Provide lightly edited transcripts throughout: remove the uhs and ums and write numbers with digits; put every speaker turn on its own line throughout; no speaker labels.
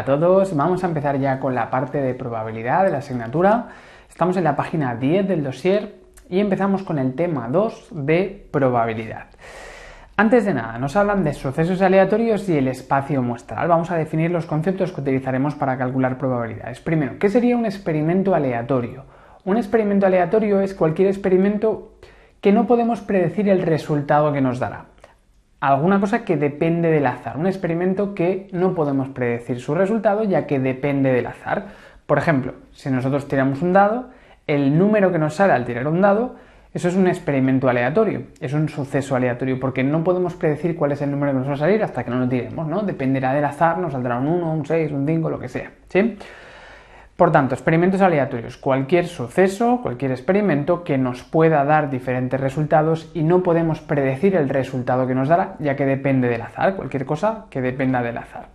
a todos, vamos a empezar ya con la parte de probabilidad de la asignatura. Estamos en la página 10 del dossier y empezamos con el tema 2 de probabilidad. Antes de nada, nos hablan de sucesos aleatorios y el espacio muestral. Vamos a definir los conceptos que utilizaremos para calcular probabilidades. Primero, ¿qué sería un experimento aleatorio? Un experimento aleatorio es cualquier experimento que no podemos predecir el resultado que nos dará. Alguna cosa que depende del azar. Un experimento que no podemos predecir su resultado ya que depende del azar. Por ejemplo, si nosotros tiramos un dado, el número que nos sale al tirar un dado, eso es un experimento aleatorio, es un suceso aleatorio, porque no podemos predecir cuál es el número que nos va a salir hasta que no lo tiremos, ¿no? Dependerá del azar, nos saldrá un 1, un 6, un 5, lo que sea, ¿sí? Por tanto, experimentos aleatorios, cualquier suceso, cualquier experimento que nos pueda dar diferentes resultados y no podemos predecir el resultado que nos dará, ya que depende del azar, cualquier cosa que dependa del azar.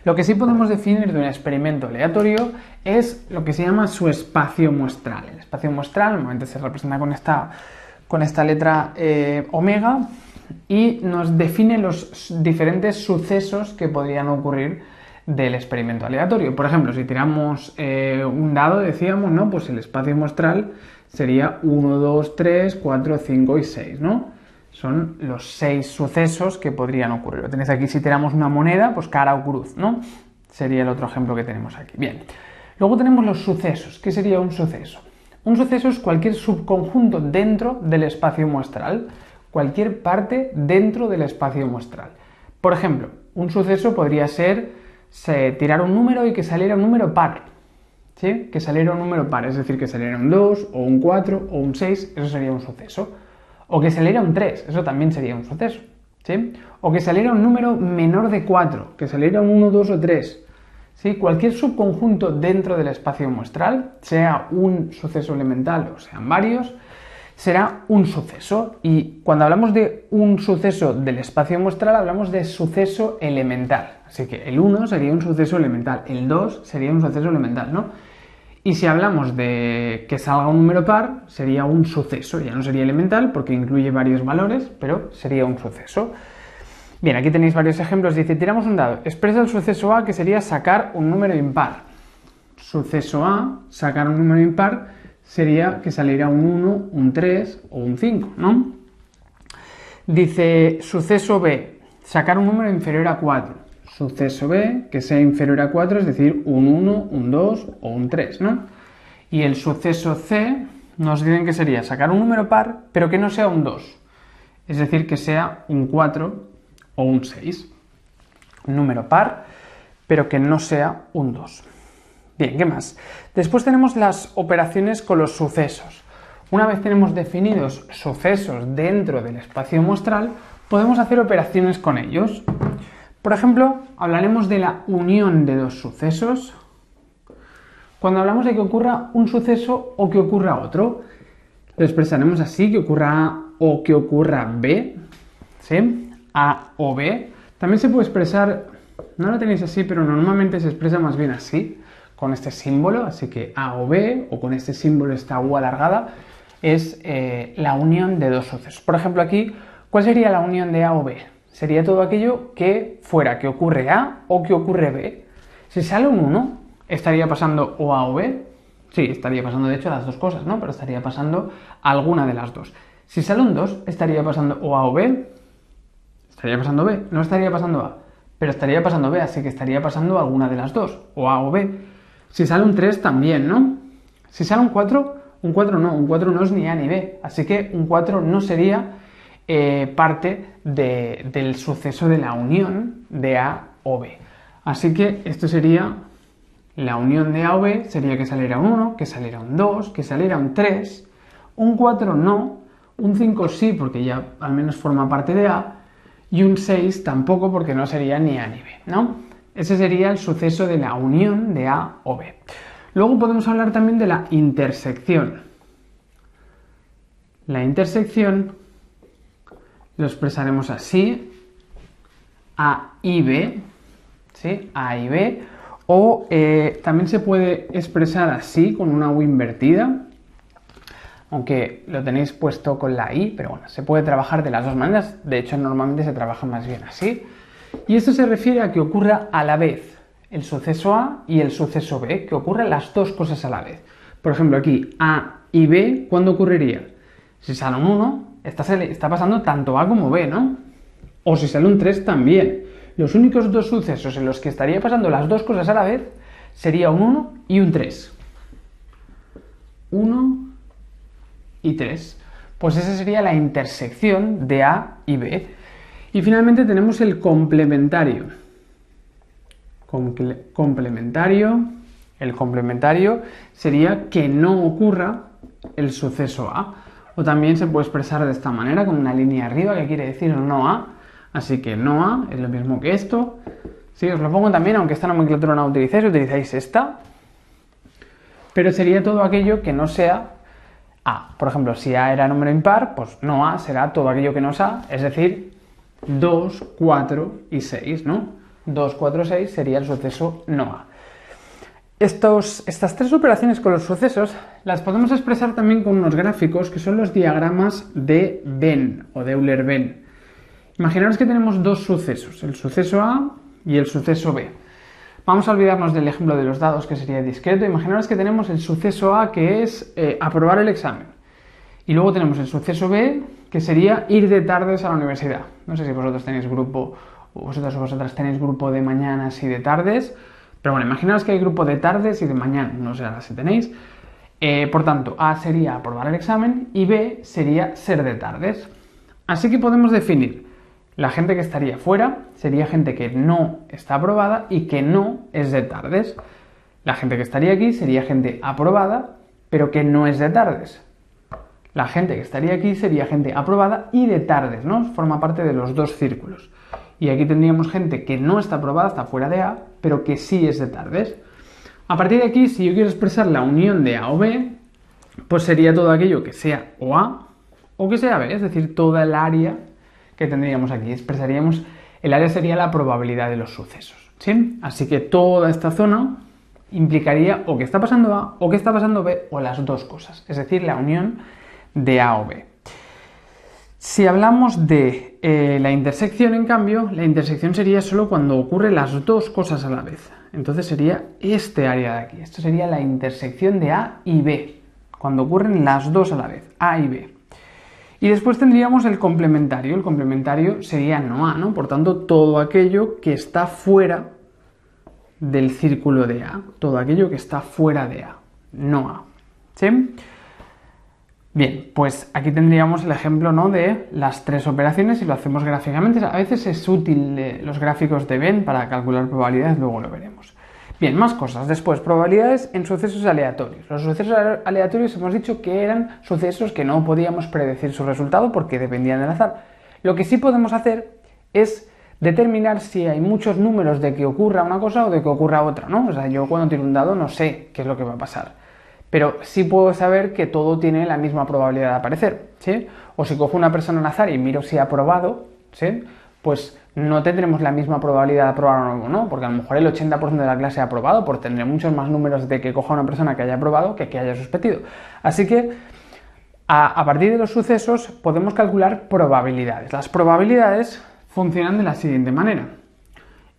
Lo que sí podemos definir de un experimento aleatorio es lo que se llama su espacio muestral. El espacio muestral normalmente se representa con esta letra omega y nos define los diferentes sucesos que podrían ocurrir del experimento aleatorio. Por ejemplo, si tiramos un dado, decíamos, ¿no? Pues el espacio muestral sería 1, 2, 3, 4, 5 y 6, ¿no? Son los 6 sucesos que podrían ocurrir. Lo tenéis aquí si tiramos una moneda, pues cara o cruz, ¿no? Sería el otro ejemplo que tenemos aquí. Bien. Luego tenemos los sucesos. ¿Qué sería un suceso? Un suceso es cualquier subconjunto dentro del espacio muestral, cualquier parte dentro del espacio muestral. Por ejemplo, un suceso podría ser tirar un número y que saliera un número par, ¿sí? Que saliera un número par, es decir, que saliera un 2 o un 4 o un 6, eso sería un suceso. O que saliera un 3, eso también sería un suceso, ¿sí? O que saliera un número menor de 4, que saliera un 1, 2 o 3, ¿sí? Cualquier subconjunto dentro del espacio muestral, sea un suceso elemental o sean varios, será un suceso. Y cuando hablamos de un suceso del espacio muestral, hablamos de suceso elemental. Así que el 1 sería un suceso elemental, el 2 sería un suceso elemental, ¿no? Y si hablamos de que salga un número par, sería un suceso, ya no sería elemental porque incluye varios valores, pero sería un suceso. Bien, aquí tenéis varios ejemplos. Dice, tiramos un dado, expresa el suceso A, que sería sacar un número impar. Suceso A, sacar un número impar, sería que saliera un 1, un 3 o un 5, ¿no? Dice, suceso B, sacar un número inferior a 4. Suceso B, que sea inferior a 4, es decir, un 1, un 2 o un 3, ¿no? Y el suceso C nos dicen que sería sacar un número par, pero que no sea un 2. Es decir, que sea un 4 o un 6. Un número par, pero que no sea un 2. Bien, ¿qué más? Después tenemos las operaciones con los sucesos. Una vez tenemos definidos sucesos dentro del espacio muestral, podemos hacer operaciones con ellos. Por ejemplo, hablaremos de la unión de dos sucesos. Cuando hablamos de que ocurra un suceso o que ocurra otro, lo expresaremos así, que ocurra A o que ocurra B, ¿sí? A o B. También se puede expresar, no lo tenéis así, pero normalmente se expresa más bien así, con este símbolo, así que A o B, o con este símbolo, esta U alargada, es la unión de dos sucesos. Por ejemplo, aquí, ¿cuál sería la unión de A o B? Sería todo aquello que fuera que ocurre A o que ocurre B. Si sale un 1, ¿estaría pasando o A o B? Sí, estaría pasando de hecho las dos cosas, ¿no? Pero estaría pasando alguna de las dos. Si sale un 2, ¿estaría pasando o A o B? Estaría pasando B, no estaría pasando A, pero estaría pasando B, así que estaría pasando alguna de las dos, o A o B. Si sale un 3 también, ¿no? Si sale un 4 no es ni A ni B, así que un 4 no sería parte del suceso de la unión de A o B. Así que esto sería la unión de A o B, sería que saliera un 1, que saliera un 2, que saliera un 3, un 4 no, un 5 sí porque ya al menos forma parte de A, y un 6 tampoco porque no sería ni A ni B, ¿no? Ese sería el suceso de la unión de A o B. Luego podemos hablar también de la intersección. La intersección lo expresaremos así, A y B, ¿sí? A y B, o también se puede expresar así, con una U invertida, aunque lo tenéis puesto con la I, pero bueno, se puede trabajar de las dos maneras, de hecho normalmente se trabaja más bien así, y esto se refiere a que ocurra a la vez el suceso A y el suceso B, que ocurren las dos cosas a la vez. Por ejemplo, aquí A y B, ¿cuándo ocurriría? Si sale un 1, está pasando tanto A como B, ¿no? O si sale un 3 también. Los únicos dos sucesos en los que estaría pasando las dos cosas a la vez sería un 1 y un 3. 1 y 3. Pues esa sería la intersección de A y B. Y finalmente tenemos el complementario. El complementario sería que no ocurra el suceso A. O también se puede expresar de esta manera, con una línea arriba que quiere decir no A. Así que no A es lo mismo que esto. Sí, os lo pongo también, aunque esta nomenclatura no la utilizáis esta. Pero sería todo aquello que no sea A. Por ejemplo, si A era número impar, pues no A será todo aquello que no es A, es decir, 2, 4 y 6, ¿no? 2, 4, 6 sería el suceso no A. Estas tres operaciones con los sucesos las podemos expresar también con unos gráficos que son los diagramas de Venn o de Euler-Venn. Imaginaros que tenemos dos sucesos, el suceso A y el suceso B. Vamos a olvidarnos del ejemplo de los dados, que sería discreto. Imaginaros que tenemos el suceso A, que es aprobar el examen. Y luego tenemos el suceso B, que sería ir de tardes a la universidad. No sé si vosotros tenéis grupo, o vosotras tenéis grupo de mañanas y de tardes. Pero bueno, imaginaos que hay grupo de tardes y de mañana, no sé ahora si tenéis. Por tanto, A sería aprobar el examen y B sería ser de tardes. Así que podemos definir la gente que estaría fuera, sería gente que no está aprobada y que no es de tardes. La gente que estaría aquí sería gente aprobada, pero que no es de tardes. La gente que estaría aquí sería gente aprobada y de tardes, ¿no? Forma parte de los dos círculos. Y aquí tendríamos gente que no está aprobada, está fuera de A, pero que sí es de tardes. A partir de aquí, si yo quiero expresar la unión de A o B, pues sería todo aquello que sea o A o que sea B, es decir, toda el área que tendríamos aquí. Expresaríamos, el área sería la probabilidad de los sucesos, ¿sí? Así que toda esta zona implicaría o que está pasando A o que está pasando B o las dos cosas, es decir, la unión de A o B. Si hablamos de la intersección, en cambio, la intersección sería solo cuando ocurren las dos cosas a la vez. Entonces sería este área de aquí. Esto sería la intersección de A y B, cuando ocurren las dos a la vez, A y B. Y después tendríamos el complementario. El complementario sería no A, ¿no? Por tanto, todo aquello que está fuera del círculo de A. Todo aquello que está fuera de A, no A. ¿Sí? Bien, pues aquí tendríamos el ejemplo, ¿no?, de las tres operaciones y lo hacemos gráficamente. A veces es útil los gráficos de Venn para calcular probabilidades, luego lo veremos. Bien, más cosas. Después, probabilidades en sucesos aleatorios. Los sucesos aleatorios hemos dicho que eran sucesos que no podíamos predecir su resultado porque dependían del azar. Lo que sí podemos hacer es determinar si hay muchos números de que ocurra una cosa o de que ocurra otra, ¿no? O sea, yo cuando tiro un dado no sé qué es lo que va a pasar. Pero sí puedo saber que todo tiene la misma probabilidad de aparecer, ¿sí? O si cojo una persona al azar y miro si ha aprobado, ¿sí?, pues no tendremos la misma probabilidad de aprobar o no, porque a lo mejor el 80% de la clase ha aprobado, porque tendré muchos más números de que coja una persona que haya aprobado que haya suspendido. Así que a partir de los sucesos podemos calcular probabilidades. Las probabilidades funcionan de la siguiente manera.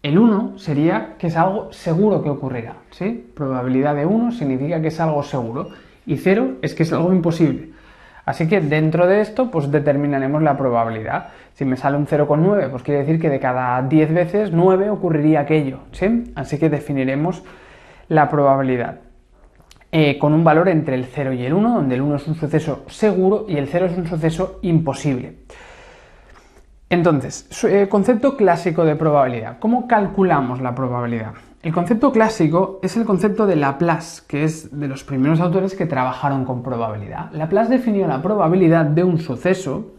El 1 sería que es algo seguro que ocurrirá, ¿sí? Probabilidad de 1 significa que es algo seguro y 0 es que es algo imposible. Así que dentro de esto, pues determinaremos la probabilidad. Si me sale un 0,9, pues quiere decir que de cada 10 veces 9 ocurriría aquello, ¿sí? Así que definiremos la probabilidad con un valor entre el 0 y el 1, donde el 1 es un suceso seguro y el 0 es un suceso imposible. Entonces, concepto clásico de probabilidad. ¿Cómo calculamos la probabilidad? El concepto clásico es el concepto de Laplace, que es de los primeros autores que trabajaron con probabilidad. Laplace definió la probabilidad de un suceso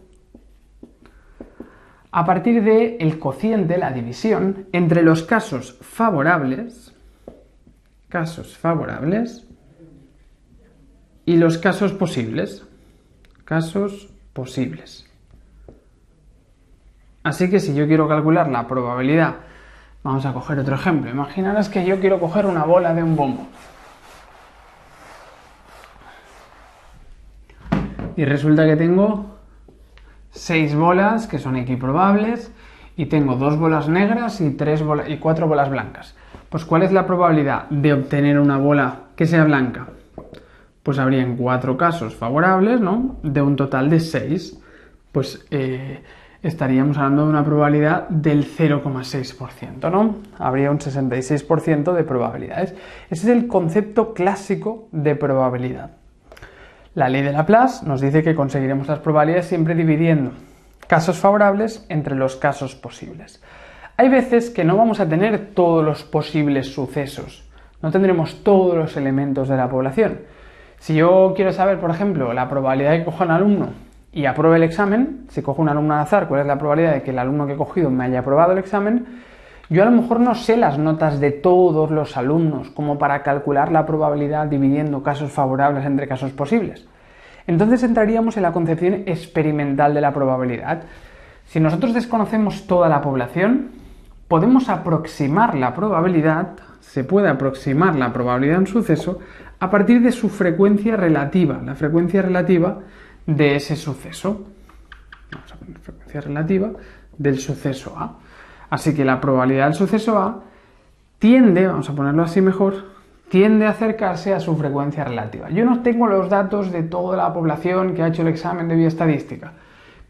a partir del cociente, la división, entre los casos favorables y los casos posibles. Así que si yo quiero calcular la probabilidad, vamos a coger otro ejemplo. Imaginaros que yo quiero coger una bola de un bombo. Y resulta que tengo 6 bolas que son equiprobables y tengo 2 bolas negras y 4 bolas blancas. Pues ¿cuál es la probabilidad de obtener una bola que sea blanca? Pues habrían 4 casos favorables, ¿no? De un total de 6. Pues estaríamos hablando de una probabilidad del 0,6%, ¿no? Habría un 66% de probabilidades. Ese es el concepto clásico de probabilidad. La ley de Laplace nos dice que conseguiremos las probabilidades siempre dividiendo casos favorables entre los casos posibles. Hay veces que no vamos a tener todos los posibles sucesos, no tendremos todos los elementos de la población. Si yo quiero saber, por ejemplo, la probabilidad de que coja un alumno y apruebe el examen, si cojo un alumno al azar, cuál es la probabilidad de que el alumno que he cogido me haya aprobado el examen, yo a lo mejor no sé las notas de todos los alumnos como para calcular la probabilidad dividiendo casos favorables entre casos posibles. Entonces entraríamos en la concepción experimental de la probabilidad. Si nosotros desconocemos toda la población, podemos aproximar la probabilidad, se puede aproximar la probabilidad de un suceso a partir de su frecuencia relativa, la frecuencia relativa de ese suceso. Vamos a poner frecuencia relativa del suceso A. Así que la probabilidad del suceso A tiende, vamos a ponerlo así mejor, tiende a acercarse a su frecuencia relativa. Yo no tengo los datos de toda la población que ha hecho el examen de bioestadística,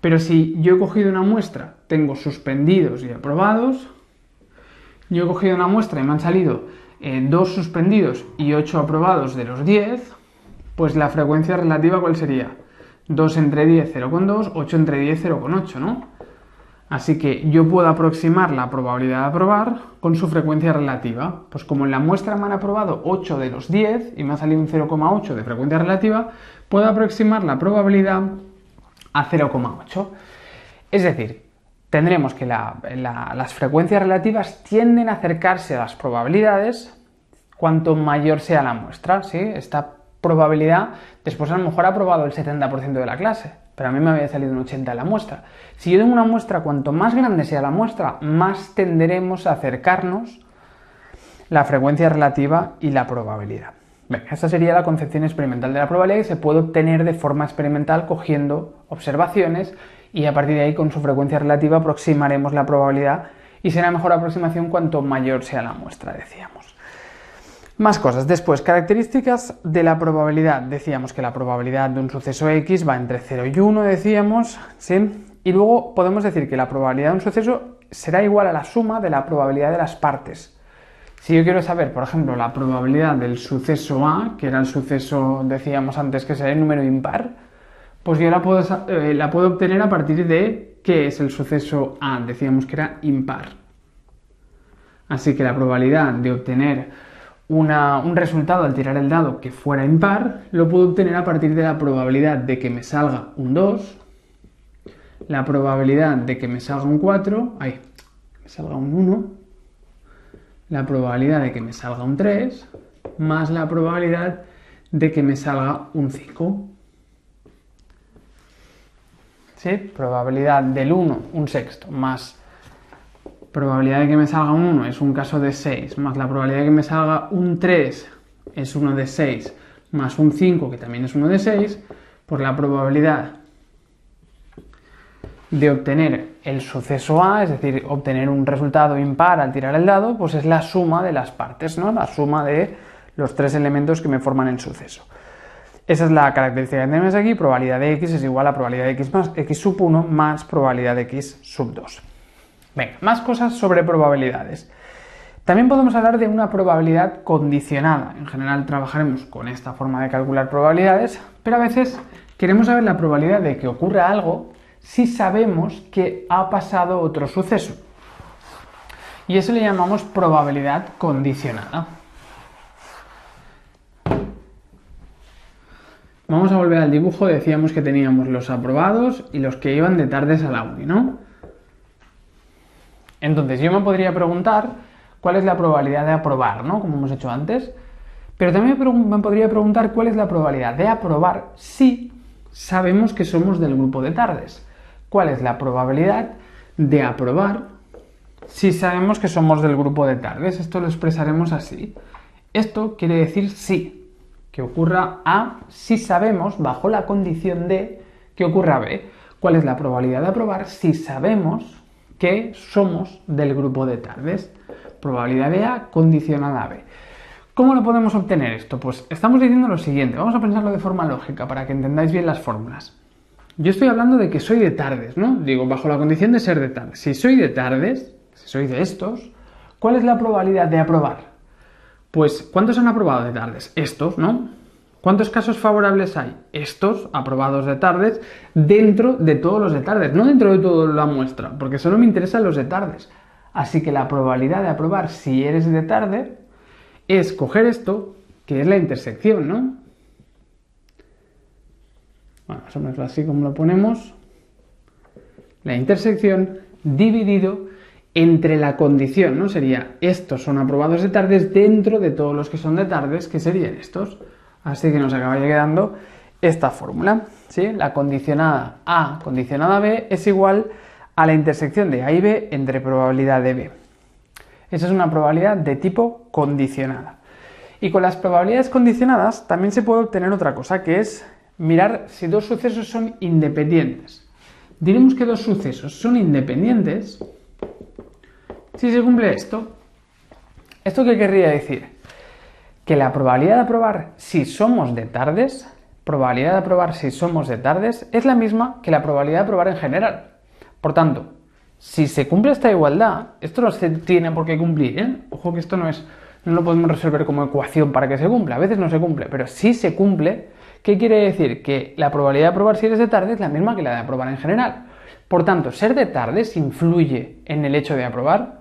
pero si yo he cogido una muestra, tengo suspendidos y aprobados, yo he cogido una muestra y me han salido 2 suspendidos y 8 aprobados de los 10, pues la frecuencia relativa ¿cuál sería? 2 entre 10, 0,2, 8 entre 10, 0,8, ¿no? Así que yo puedo aproximar la probabilidad de aprobar con su frecuencia relativa. Pues como en la muestra me han aprobado 8 de los 10 y me ha salido un 0,8 de frecuencia relativa, puedo aproximar la probabilidad a 0,8. Es decir, tendremos que las frecuencias relativas tienden a acercarse a las probabilidades cuanto mayor sea la muestra, ¿sí? Esta probabilidad, después a lo mejor ha aprobado el 70% de la clase, pero a mí me había salido un 80 en la muestra. Si yo tengo una muestra, cuanto más grande sea la muestra, más tenderemos a acercarnos la frecuencia relativa y la probabilidad. Bien, esta sería la concepción experimental de la probabilidad que se puede obtener de forma experimental cogiendo observaciones y a partir de ahí con su frecuencia relativa aproximaremos la probabilidad y será mejor aproximación cuanto mayor sea la muestra, decíamos. Más cosas. Después, características de la probabilidad. Decíamos que la probabilidad de un suceso X va entre 0 y 1, decíamos, ¿sí? Y luego podemos decir que la probabilidad de un suceso será igual a la suma de la probabilidad de las partes. Si yo quiero saber, por ejemplo, la probabilidad del suceso A, que era el suceso, decíamos antes, que sería el número impar, pues yo la puedo obtener a partir de ¿qué es el suceso A? Decíamos que era impar. Así que la probabilidad de obtener un resultado al tirar el dado que fuera impar, lo puedo obtener a partir de la probabilidad de que me salga un 2, la probabilidad de que me salga un 4, que me salga un 1, la probabilidad de que me salga un 3, más la probabilidad de que me salga un 5. ¿Sí? Probabilidad del 1, un sexto, más probabilidad de que me salga un 1 es un caso de 6, más la probabilidad de que me salga un 3 es 1 de 6, más un 5 que también es 1 de 6, pues la probabilidad de obtener el suceso A, es decir, obtener un resultado impar al tirar el dado, pues es la suma de las partes, ¿no? La suma de los 3 elementos que me forman el suceso. Esa es la característica que tenemos aquí, probabilidad de X es igual a probabilidad de X más X sub 1 más probabilidad de X sub 2. Venga, más cosas sobre probabilidades. También podemos hablar de una probabilidad condicionada. En general trabajaremos con esta forma de calcular probabilidades, pero a veces queremos saber la probabilidad de que ocurra algo si sabemos que ha pasado otro suceso. Y eso le llamamos probabilidad condicionada. Vamos a volver al dibujo, decíamos que teníamos los aprobados y los que iban de tardes a la uni, ¿no? Entonces yo me podría preguntar cuál es la probabilidad de aprobar, ¿no? Como hemos hecho antes. Pero también me podría preguntar cuál es la probabilidad de aprobar si sabemos que somos del grupo de tardes. ¿Cuál es la probabilidad de aprobar si sabemos que somos del grupo de tardes? Esto lo expresaremos así. Esto quiere decir sí, que ocurra A si sabemos, bajo la condición de que ocurra B. ¿Cuál es la probabilidad de aprobar si sabemos que somos del grupo de tardes. Probabilidad de A condicionada a B. ¿Cómo lo podemos obtener esto? Pues estamos diciendo lo siguiente, vamos a pensarlo de forma lógica para que entendáis bien las fórmulas. Yo estoy hablando de que soy de tardes, ¿no? Digo, bajo la condición de ser de tardes. Si soy de tardes, si soy de estos, ¿cuál es la probabilidad de aprobar? Pues, ¿cuántos han aprobado de tardes? Estos, ¿no? ¿Cuántos casos favorables hay? Estos, aprobados de tardes, dentro de todos los de tardes, no dentro de toda la muestra, porque solo me interesan los de tardes. Así que la probabilidad de aprobar si eres de tarde es coger esto, que es la intersección, ¿no? Bueno, más o menos así como lo ponemos. La intersección dividido entre la condición, ¿no? Sería, estos son aprobados de tardes dentro de todos los que son de tardes, que serían estos. Así que nos acabaría quedando esta fórmula, ¿sí? La condicionada A condicionada B es igual a la intersección de A y B entre probabilidad de B. Esa es una probabilidad de tipo condicionada. Y con las probabilidades condicionadas también se puede obtener otra cosa, que es mirar si dos sucesos son independientes. Diremos que dos sucesos son independientes si se cumple esto. ¿Esto qué querría decir? Que la probabilidad de aprobar si somos de tardes, es la misma que la probabilidad de aprobar en general. Por tanto, si se cumple esta igualdad, esto no se tiene por qué cumplir, ¿eh? Ojo que esto no lo podemos resolver como ecuación para que se cumpla, a veces no se cumple, pero si se cumple, ¿qué quiere decir? Que la probabilidad de aprobar si eres de tarde es la misma que la de aprobar en general. Por tanto, ¿ser de tardes influye en el hecho de aprobar?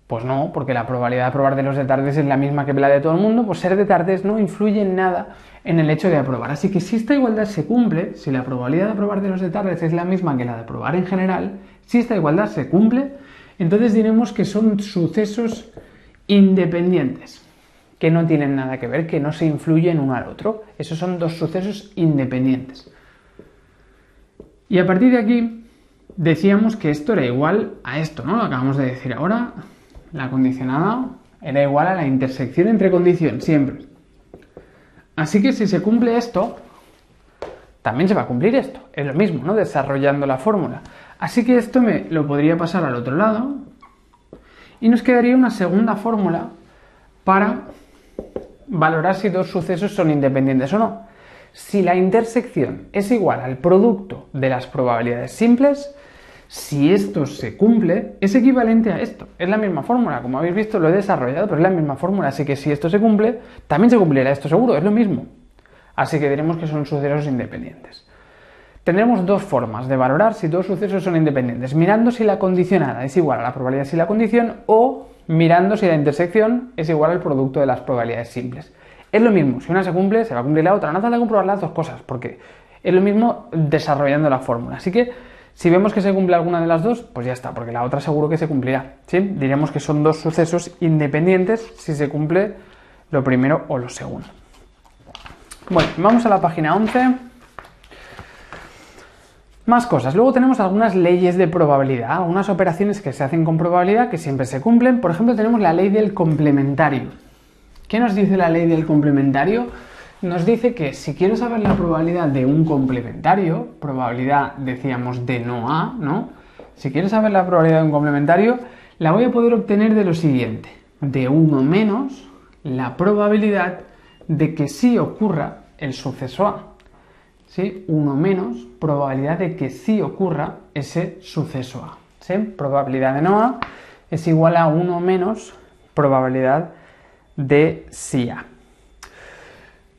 Pues no, porque la probabilidad de aprobar de los de tardes es la misma que la de todo el mundo, pues ser de tardes no influye en nada en el hecho de aprobar. Así que si esta igualdad se cumple, si la probabilidad de aprobar de los de tardes es la misma que la de aprobar en general, si esta igualdad se cumple, entonces diremos que son sucesos independientes, que no tienen nada que ver, que no se influyen uno al otro. Esos son dos sucesos independientes. Y a partir de aquí decíamos que esto era igual a esto, ¿no? Lo acabamos de decir ahora. La condicionada era igual a la intersección entre condición, siempre. Así que si se cumple esto, también se va a cumplir esto. Es lo mismo, ¿no? Desarrollando la fórmula. Así que esto me lo podría pasar al otro lado. Y nos quedaría una segunda fórmula para valorar si dos sucesos son independientes o no. Si la intersección es igual al producto de las probabilidades simples, si esto se cumple, es equivalente a esto. Es la misma fórmula, como habéis visto lo he desarrollado, pero es la misma fórmula. Así que si esto se cumple, también se cumplirá esto seguro, es lo mismo. Así que diremos que son sucesos independientes. Tendremos dos formas de valorar si dos sucesos son independientes. Mirando si la condicionada es igual a la probabilidad si la condición o mirando si la intersección es igual al producto de las probabilidades simples. Es lo mismo, si una se cumple, se va a cumplir la otra. No hace falta comprobar las dos cosas, porque es lo mismo desarrollando la fórmula. Así que si vemos que se cumple alguna de las dos, pues ya está, porque la otra seguro que se cumplirá, ¿sí? Diremos que son dos sucesos independientes si se cumple lo primero o lo segundo. Bueno, vamos a la página 11. Más cosas. Luego tenemos algunas leyes de probabilidad, algunas operaciones que se hacen con probabilidad que siempre se cumplen. Por ejemplo, tenemos la ley del complementario. ¿Qué nos dice la ley del complementario? Nos dice que si quiero saber la probabilidad de un complementario, probabilidad, decíamos, de no A, ¿no? Si quiero saber la probabilidad de un complementario, la voy a poder obtener de lo siguiente. De 1 menos la probabilidad de que sí ocurra el suceso A. ¿Sí? 1 menos probabilidad de que sí ocurra ese suceso A. ¿Sí? Probabilidad de no A es igual a 1 menos probabilidad de sí A.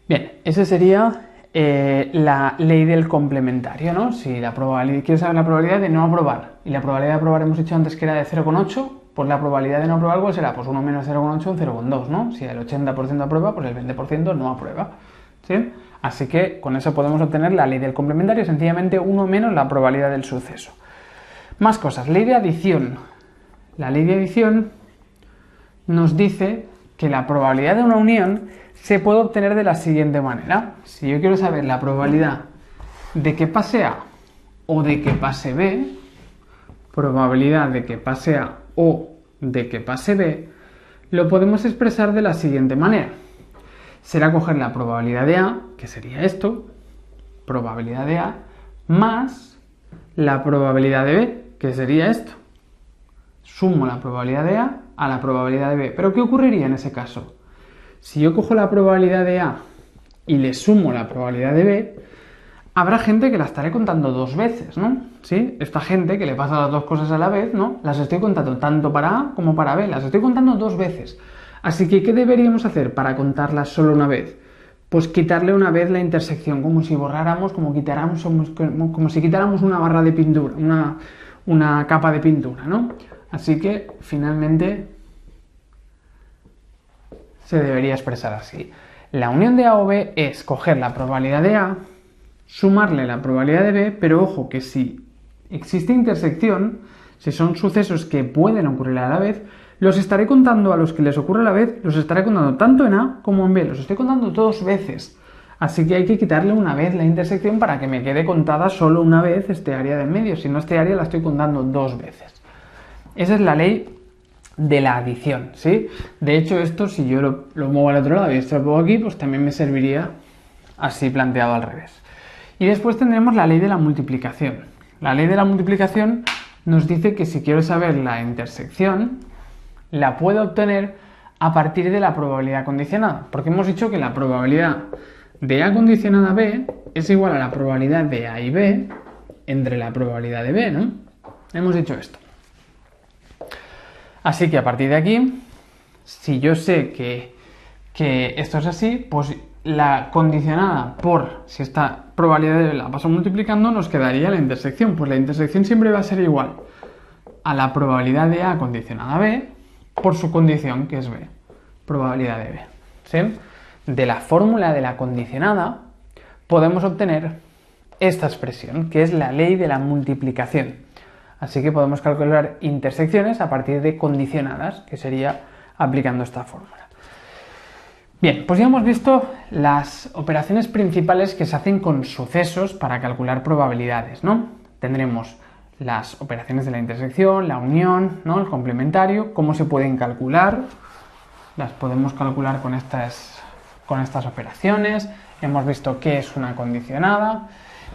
Bien, esa sería la ley del complementario, ¿no? Si quiero saber la probabilidad de no aprobar, y la probabilidad de aprobar hemos dicho antes que era de 0,8, pues la probabilidad de no aprobar, ¿cuál será? Pues 1 menos 0,8, un 0,2, ¿no? Si el 80% aprueba, pues el 20% no aprueba, ¿sí? Así que con eso podemos obtener la ley del complementario, sencillamente 1 menos la probabilidad del suceso. Más cosas, ley de adición. La ley de adición nos dice que la probabilidad de una unión se puede obtener de la siguiente manera. Si yo quiero saber la probabilidad de que pase A o de que pase B, probabilidad de que pase A o de que pase B, lo podemos expresar de la siguiente manera. Será coger la probabilidad de A, que sería esto, probabilidad de A, más la probabilidad de B, que sería esto. sumo la probabilidad de A la probabilidad de B. ¿Pero qué ocurriría en ese caso? Si yo cojo la probabilidad de A y le sumo la probabilidad de B, habrá gente que la estaré contando dos veces, ¿no? ¿Sí? Esta gente que le pasa las dos cosas a la vez, ¿no? Las estoy contando tanto para A como para B, las estoy contando dos veces. Así que, ¿qué deberíamos hacer para contarlas solo una vez? Pues quitarle una vez la intersección, como si borráramos, como si quitáramos una barra de pintura, una capa de pintura, ¿no? Así que, finalmente, se debería expresar así. La unión de A o B es coger la probabilidad de A, sumarle la probabilidad de B, pero ojo que si existe intersección, si son sucesos que pueden ocurrir a la vez, los estaré contando a los que les ocurre a la vez, los estaré contando tanto en A como en B, los estoy contando dos veces. Así que hay que quitarle una vez la intersección para que me quede contada solo una vez este área de en medio, si no este área la estoy contando dos veces. Esa es la ley de la adición, ¿sí? De hecho esto, si yo lo muevo al otro lado y esto lo pongo aquí, pues también me serviría así planteado al revés. Y después tendremos la ley de la multiplicación. La ley de la multiplicación nos dice que si quiero saber la intersección, la puedo obtener a partir de la probabilidad condicionada. Porque hemos dicho que la probabilidad de A condicionada a B es igual a la probabilidad de A y B entre la probabilidad de B, ¿no? Hemos dicho esto. Así que a partir de aquí, si yo sé que esto es así, pues la condicionada por, si esta probabilidad de B la paso multiplicando, nos quedaría la intersección. Pues la intersección siempre va a ser igual a la probabilidad de A condicionada a B por su condición, que es B, probabilidad de B. ¿Sí? De la fórmula de la condicionada podemos obtener esta expresión, que es la ley de la multiplicación. Así que podemos calcular intersecciones a partir de condicionadas, que sería aplicando esta fórmula. Bien, pues ya hemos visto las operaciones principales que se hacen con sucesos para calcular probabilidades, ¿no? Tendremos las operaciones de la intersección, la unión, ¿no? El complementario, cómo se pueden calcular. Las podemos calcular con estas operaciones. Hemos visto qué es una condicionada.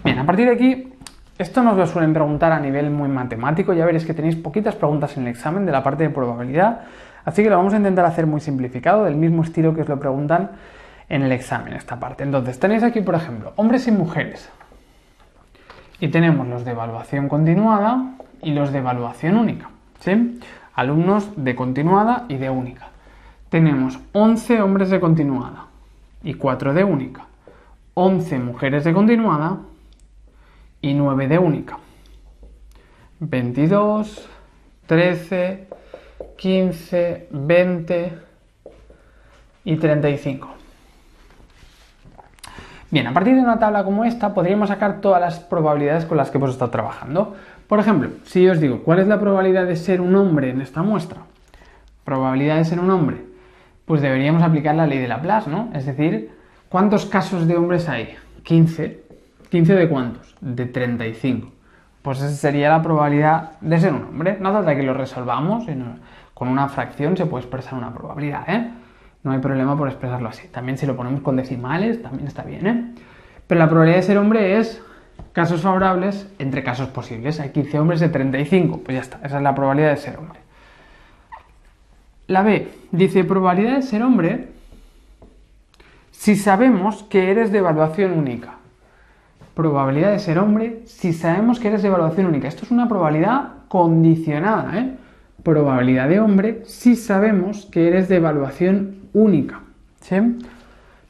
Bien, a partir de aquí, esto nos lo suelen preguntar a nivel muy matemático. Ya veréis que tenéis poquitas preguntas en el examen de la parte de probabilidad. Así que lo vamos a intentar hacer muy simplificado, del mismo estilo que os lo preguntan en el examen, esta parte. Entonces, tenéis aquí, por ejemplo, hombres y mujeres. Y tenemos los de evaluación continuada y los de evaluación única, ¿sí? Alumnos de continuada y de única. Tenemos 11 hombres de continuada y 4 de única. 11 mujeres de continuada y 9 de única. 22, 13, 15, 20 y 35. Bien, a partir de una tabla como esta podríamos sacar todas las probabilidades con las que hemos estado trabajando. Por ejemplo, si yo os digo, ¿cuál es la probabilidad de ser un hombre en esta muestra? Probabilidad de ser un hombre. Pues deberíamos aplicar la ley de Laplace, ¿no? Es decir, ¿cuántos casos de hombres hay? 15. ¿15 de cuántos? De 35. Pues esa sería la probabilidad de ser un hombre. No hace falta que lo resolvamos, sino con una fracción se puede expresar una probabilidad, ¿eh? No hay problema por expresarlo así. También si lo ponemos con decimales, también está bien, ¿eh? Pero la probabilidad de ser hombre es casos favorables entre casos posibles. Hay 15 hombres de 35. Pues ya está, esa es la probabilidad de ser hombre. La B dice probabilidad de ser hombre si sabemos que eres de evaluación única. Probabilidad de ser hombre si sabemos que eres de evaluación única. Esto es una probabilidad condicionada, ¿eh? Probabilidad de hombre si sabemos que eres de evaluación única, ¿sí?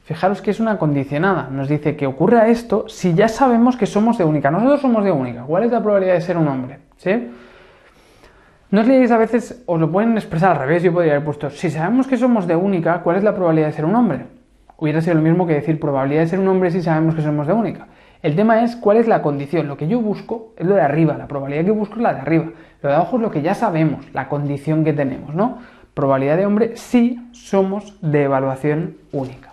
Fijaros que es una condicionada. Nos dice que ocurra esto si ya sabemos que somos de única. Nosotros somos de única. ¿Cuál es la probabilidad de ser un hombre? ¿Sí? No os liéis, a veces os lo pueden expresar al revés. Yo podría haber puesto, si sabemos que somos de única, ¿cuál es la probabilidad de ser un hombre? Hubiera sido lo mismo que decir probabilidad de ser un hombre si sabemos que somos de única. El tema es cuál es la condición. Lo que yo busco es lo de arriba, la probabilidad que busco es la de arriba. Lo de abajo es lo que ya sabemos, la condición que tenemos, ¿no? Probabilidad de hombre si somos de evaluación única.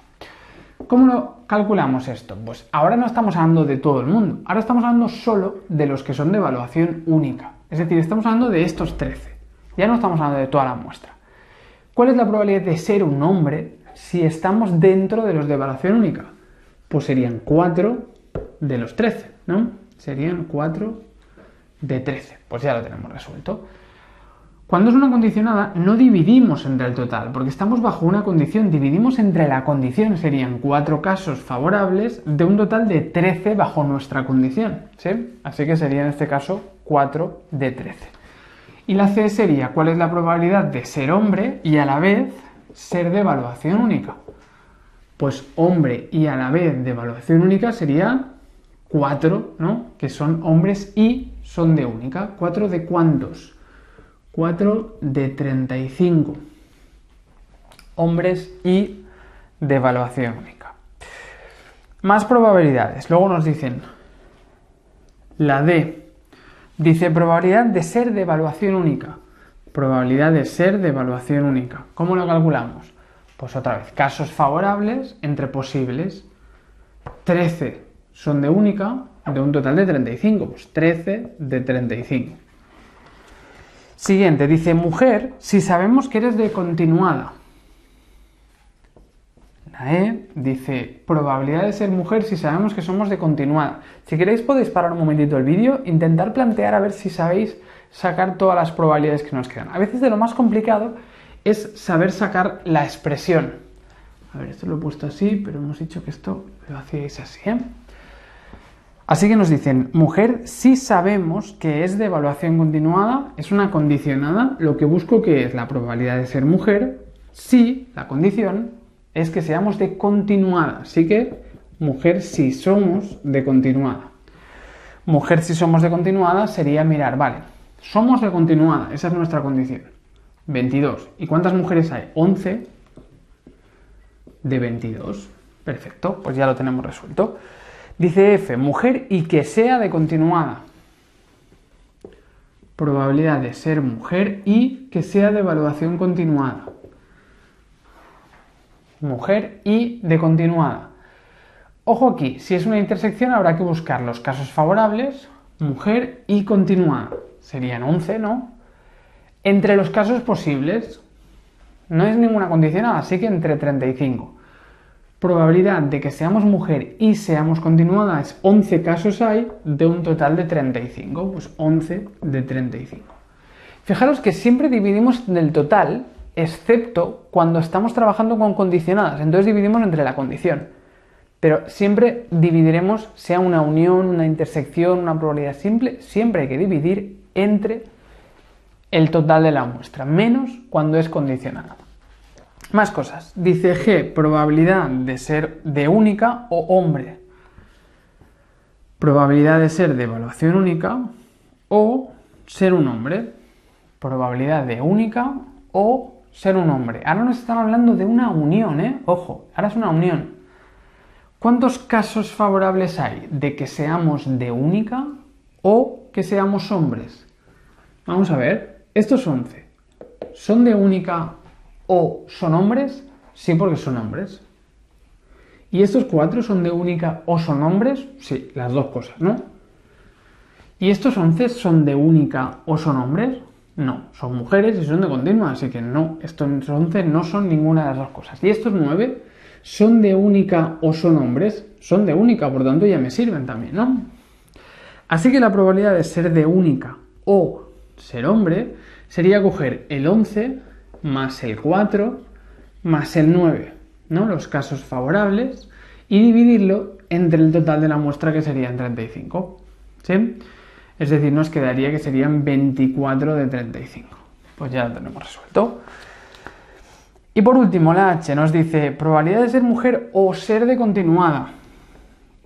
¿Cómo lo calculamos esto? Pues ahora no estamos hablando de todo el mundo, ahora estamos hablando solo de los que son de evaluación única. Es decir, estamos hablando de estos 13. Ya no estamos hablando de toda la muestra. ¿Cuál es la probabilidad de ser un hombre si estamos dentro de los de evaluación única? Pues serían 4 de los 13, ¿no? Serían 4 de 13. Pues ya lo tenemos resuelto. Cuando es una condicionada no dividimos entre el total, porque estamos bajo una condición, dividimos entre la condición, serían 4 casos favorables de un total de 13 bajo nuestra condición, ¿sí? Así que sería en este caso 4 de 13. Y la C sería, ¿cuál es la probabilidad de ser hombre y a la vez ser de evaluación única? Pues hombre y a la vez de evaluación única sería 4, ¿no? Que son hombres y son de única. ¿4 de cuántos? 4 de 35. Hombres y de evaluación única. Más probabilidades. Luego nos dicen la D. Dice probabilidad de ser de evaluación única. Probabilidad de ser de evaluación única. ¿Cómo lo calculamos? Pues otra vez, casos favorables entre posibles. 13 son de única, de un total de 35. Pues 13 de 35. Siguiente, dice mujer si sabemos que eres de continuada. La E dice probabilidad de ser mujer si sabemos que somos de continuada. Si queréis podéis parar un momentito el vídeo, intentar plantear a ver si sabéis sacar todas las probabilidades que nos quedan. A veces de lo más complicado es saber sacar la expresión. A ver, esto lo he puesto así, pero hemos dicho que esto lo hacíais así, ¿eh? Así que nos dicen, mujer si sabemos que es de evaluación continuada, es una condicionada, lo que busco que es la probabilidad de ser mujer, si la condición es que seamos de continuada, así que mujer si somos de continuada. Mujer si somos de continuada sería mirar, vale, somos de continuada, esa es nuestra condición. 22. ¿Y cuántas mujeres hay? 11 de 22. Perfecto, pues ya lo tenemos resuelto. Dice F, mujer y que sea de continuada. Probabilidad de ser mujer y que sea de evaluación continuada. Mujer y de continuada. Ojo aquí, si es una intersección habrá que buscar los casos favorables, mujer y continuada. Serían 11, ¿no? Entre los casos posibles, no es ninguna condicionada, así que entre 35. Probabilidad de que seamos mujer y seamos continuada es 11 casos hay de un total de 35, pues 11 de 35. Fijaros que siempre dividimos del total, excepto cuando estamos trabajando con condicionadas, entonces dividimos entre la condición. Pero siempre dividiremos, sea una unión, una intersección, una probabilidad simple, siempre hay que dividir entre el total de la muestra, menos cuando es condicionada. Más cosas. Dice G, probabilidad de ser de única o hombre. Probabilidad de ser de evaluación única o ser un hombre. Probabilidad de única o ser un hombre. Ahora nos están hablando de una unión, ¿eh? Ojo, ahora es una unión. ¿Cuántos casos favorables hay de que seamos de única o que seamos hombres? Vamos a ver, estos 11, ¿son de única o son hombres? Sí, porque son hombres. ¿Y estos 4 son de única o son hombres? Sí, las dos cosas, ¿no? ¿Y estos 11 son de única o son hombres? No, son mujeres y son de continua, así que no, estos 11 no son ninguna de las dos cosas. ¿Y estos 9 son de única o son hombres? Son de única, por tanto ya me sirven también, ¿no? Así que la probabilidad de ser de única o ser hombre sería coger el 11 más el 4 más el 9, ¿no? Los casos favorables, y dividirlo entre el total de la muestra, que serían 35, ¿sí? Es decir, nos quedaría que serían 24 de 35. Pues ya lo tenemos resuelto. Y por último, la H nos dice probabilidad de ser mujer o ser de continuada.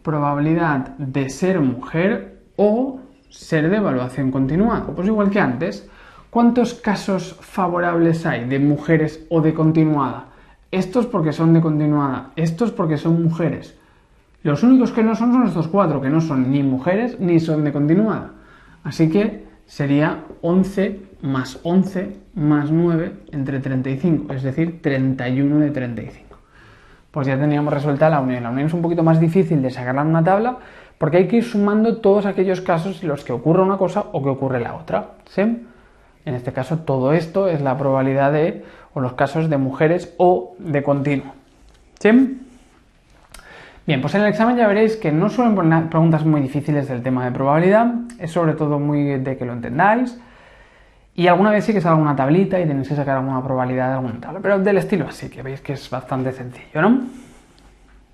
Probabilidad de ser mujer o ser de evaluación continuada. Pues igual que antes, ¿cuántos casos favorables hay de mujeres o de continuada? Estos porque son de continuada, estos porque son mujeres. Los únicos que no son estos 4, que no son ni mujeres ni son de continuada. Así que sería 11 más 9 entre 35, es decir, 31 de 35. Pues ya teníamos resuelta la unión. La unión es un poquito más difícil de sacarla en una tabla porque hay que ir sumando todos aquellos casos en los que ocurre una cosa o que ocurre la otra, ¿sí? En este caso todo esto es la probabilidad de, o los casos de mujeres o de continuo, ¿sí? Bien, pues en el examen ya veréis que no suelen poner preguntas muy difíciles del tema de probabilidad, es sobre todo muy de que lo entendáis. Y alguna vez sí que sale alguna tablita y tenéis que sacar alguna probabilidad de alguna tabla, pero del estilo así, que veis que es bastante sencillo, ¿no?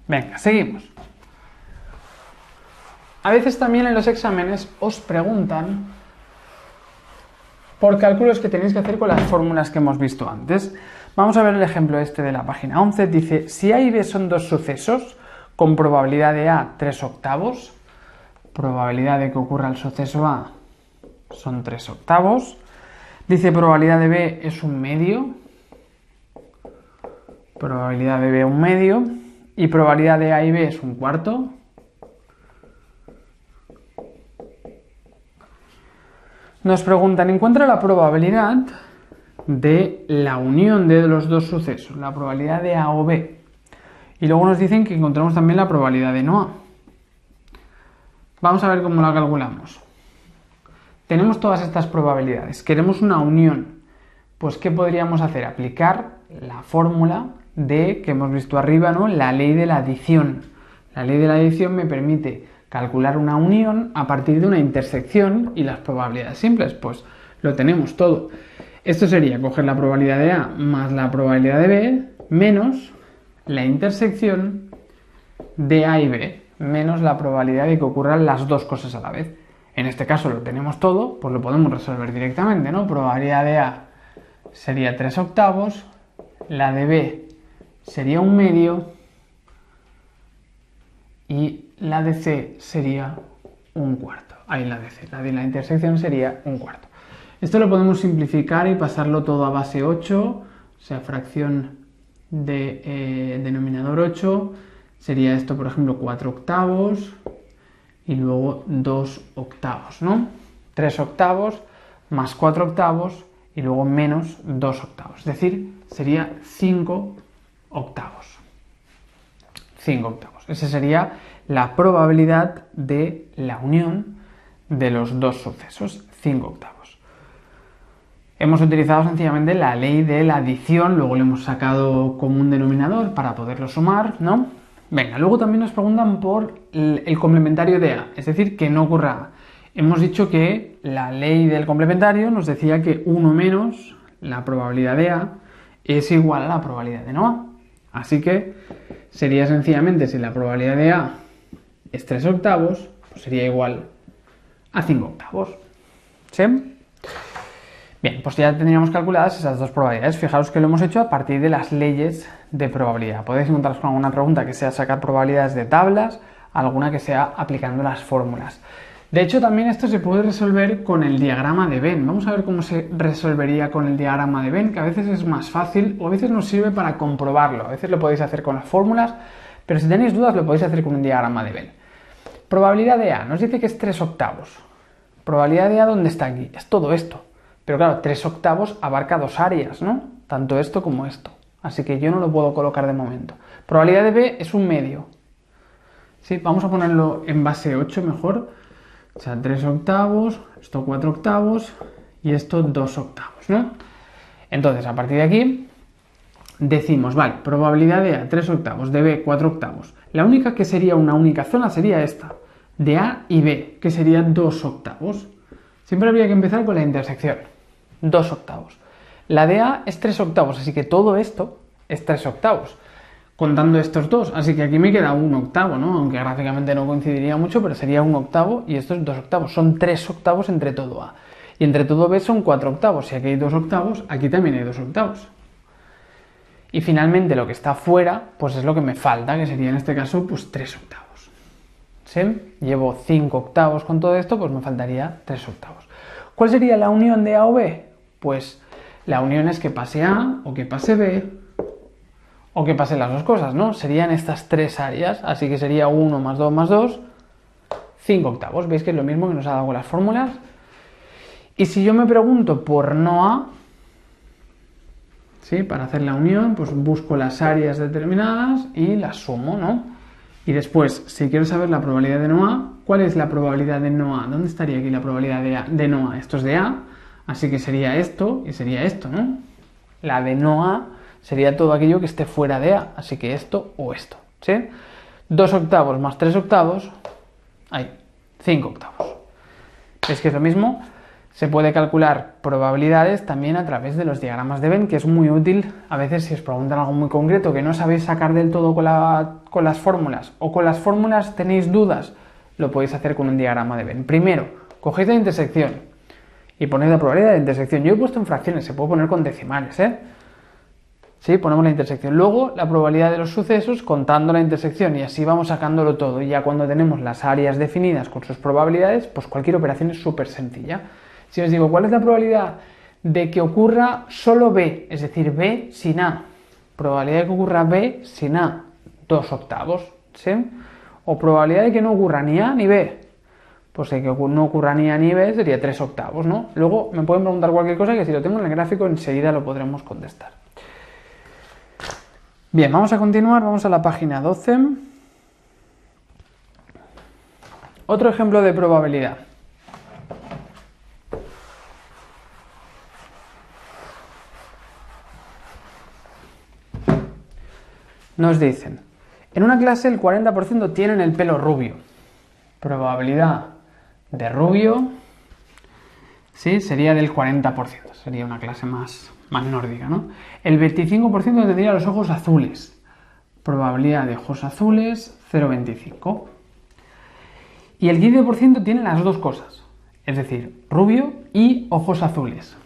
Venga, seguimos. A veces también en los exámenes os preguntan por cálculos que tenéis que hacer con las fórmulas que hemos visto antes. Vamos a ver el ejemplo este de la página 11. Dice, si A y B son dos sucesos, con probabilidad de A 3/8, probabilidad de que ocurra el suceso A son 3/8. Dice, probabilidad de B es 1/2, probabilidad de B 1/2, y probabilidad de A y B es 1/4. Nos preguntan, encuentra la probabilidad de la unión de los dos sucesos, la probabilidad de A o B. Y luego nos dicen que encontramos también la probabilidad de no A. Vamos a ver cómo la calculamos. Tenemos todas estas probabilidades, queremos una unión. Pues, ¿qué podríamos hacer? Aplicar la fórmula que hemos visto arriba, ¿no? La ley de la adición. La ley de la adición me permite calcular una unión a partir de una intersección y las probabilidades simples. Pues lo tenemos todo. Esto sería coger la probabilidad de A más la probabilidad de B menos la intersección de A y B menos la probabilidad de que ocurran las dos cosas a la vez. En este caso lo tenemos todo, pues lo podemos resolver directamente, ¿no? Probabilidad de A sería 3/8, la de B sería 1/2 y la de C sería 1/4. Ahí la de C, la de la intersección sería 1/4. Esto lo podemos simplificar y pasarlo todo a base 8, o sea, fracción de denominador 8, sería esto, por ejemplo, 4/8 y luego 2/8, ¿no? 3/8 más 4/8 y luego menos 2/8, es decir, sería 5/8. 5/8. Esa sería la probabilidad de la unión de los dos sucesos, 5/8. Hemos utilizado sencillamente la ley de la adición, luego le hemos sacado como un denominador para poderlo sumar, ¿no? Venga, luego también nos preguntan por el complementario de A, es decir, que no ocurra A. Hemos dicho que la ley del complementario nos decía que 1 menos la probabilidad de A es igual a la probabilidad de no A. Así que sería sencillamente, si la probabilidad de A es 3/8, pues sería igual a 5/8. ¿Sí? Bien, pues ya tendríamos calculadas esas dos probabilidades. Fijaos que lo hemos hecho a partir de las leyes de probabilidad. Podéis encontraros con alguna pregunta que sea sacar probabilidades de tablas, alguna que sea aplicando las fórmulas. De hecho, también esto se puede resolver con el diagrama de Venn. Vamos a ver cómo se resolvería con el diagrama de Venn, que a veces es más fácil o a veces nos sirve para comprobarlo. A veces lo podéis hacer con las fórmulas, pero si tenéis dudas lo podéis hacer con un diagrama de Venn. Probabilidad de A, nos dice que es 3/8. Probabilidad de A, ¿dónde está aquí? Es todo esto. Pero claro, 3/8 abarca dos áreas, ¿no? Tanto esto como esto. Así que yo no lo puedo colocar de momento. Probabilidad de B es 1/2. ¿Sí? Vamos a ponerlo en base 8 mejor. O sea, 3/8, esto 4/8 y esto 2/8, ¿no? Entonces, a partir de aquí, decimos, vale, probabilidad de A 3/8, de B 4/8. La única que sería una única zona sería esta, de A y B, que sería 2/8. Siempre habría que empezar con la intersección. 2/8. La de A es 3/8, así que todo esto es 3/8, contando estos dos. Así que aquí me queda 1/8, ¿no? Aunque gráficamente no coincidiría mucho, pero sería 1/8 y esto es 2/8. Son 3/8 entre todo A. Y entre todo B son 4/8. Si aquí hay 2/8, aquí también hay 2/8. Y finalmente lo que está fuera, pues es lo que me falta, que sería en este caso, pues 3/8. ¿Sí? Llevo 5/8 con todo esto, pues me faltaría 3/8. ¿Cuál sería la unión de A o B? Pues la unión es que pase A o que pase B o que pase las dos cosas, ¿no? Serían estas tres áreas, así que sería 1 más 2 más 2, 5/8. ¿Veis que es lo mismo que nos ha dado con las fórmulas? Y si yo me pregunto por no A, ¿sí? Para hacer la unión, pues busco las áreas determinadas y las sumo, ¿no? Y después, si quiero saber la probabilidad de no A, ¿cuál es la probabilidad de no A? ¿Dónde estaría aquí la probabilidad de no A? Esto es de A, así que sería esto y sería esto, ¿no? La de no A sería todo aquello que esté fuera de A, así que esto o esto, ¿sí? 2/8 más 3/8, ahí, 5/8. ¿Veis que es lo mismo? Se puede calcular probabilidades también a través de los diagramas de Venn, que es muy útil a veces si os preguntan algo muy concreto que no sabéis sacar del todo con las fórmulas, o con las fórmulas tenéis dudas, lo podéis hacer con un diagrama de Venn. Primero, cogéis la intersección y ponéis la probabilidad de la intersección. Yo he puesto en fracciones, se puede poner con decimales, Sí, ponemos la intersección. Luego, la probabilidad de los sucesos contando la intersección y así vamos sacándolo todo. Y ya cuando tenemos las áreas definidas con sus probabilidades, pues cualquier operación es súper sencilla. Si os digo, ¿cuál es la probabilidad de que ocurra solo B? Es decir, B sin A. Probabilidad de que ocurra B sin A, 2/8, ¿sí? O probabilidad de que no ocurra ni A ni B. Pues de que no ocurra ni A ni B sería 3/8, ¿no? Luego me pueden preguntar cualquier cosa que si lo tengo en el gráfico enseguida lo podremos contestar. Bien, vamos a continuar, vamos a la página 12. Otro ejemplo de probabilidad. Nos dicen, en una clase el 40% tienen el pelo rubio. Probabilidad de rubio, sí, sería del 40%, sería una clase más nórdica, ¿no? El 25% tendría los ojos azules. Probabilidad de ojos azules, 0,25. Y el 15% tiene las dos cosas, es decir, rubio y ojos azules.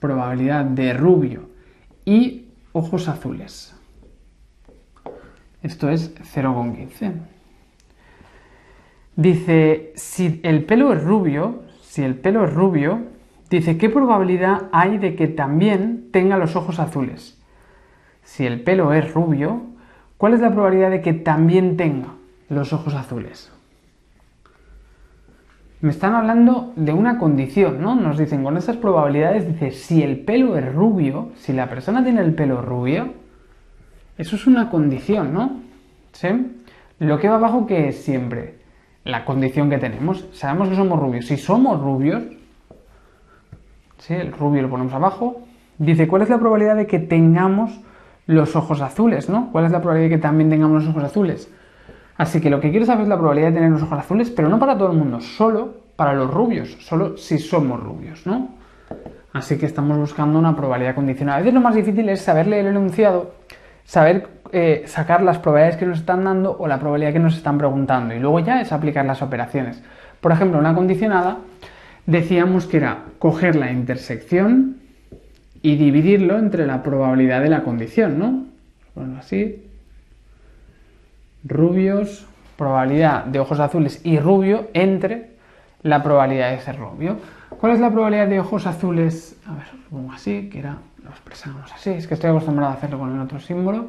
Probabilidad de rubio y ojos azules. Esto es 0,15. Dice, si el pelo es rubio, dice, ¿qué probabilidad hay de que también tenga los ojos azules? Si el pelo es rubio, ¿cuál es la probabilidad de que también tenga los ojos azules? Me están hablando de una condición, ¿no? Nos dicen, con esas probabilidades, dice, si el pelo es rubio, si la persona tiene el pelo rubio, eso es una condición, ¿no? ¿Sí? Lo que va abajo, que es siempre la condición que tenemos. Sabemos que somos rubios. Si somos rubios, ¿sí? El rubio lo ponemos abajo. Dice, ¿cuál es la probabilidad de que tengamos los ojos azules, ¿no? ¿Cuál es la probabilidad de que también tengamos los ojos azules? Así que lo que quiero saber es la probabilidad de tener los ojos azules, pero no para todo el mundo, solo para los rubios, solo si somos rubios, ¿no? Así que estamos buscando una probabilidad condicional. A veces lo más difícil es saber leer el enunciado, saber sacar las probabilidades que nos están dando o la probabilidad que nos están preguntando, y luego ya es aplicar las operaciones. Por ejemplo, una condicionada decíamos que era coger la intersección y dividirlo entre la probabilidad de la condición, ¿no? Bueno, así. Rubios, probabilidad de ojos azules y rubio entre la probabilidad de ser rubio. ¿Cuál es la probabilidad de ojos azules? A ver, lo pongo así, que era, lo expresamos así, es que estoy acostumbrado a hacerlo con el otro símbolo.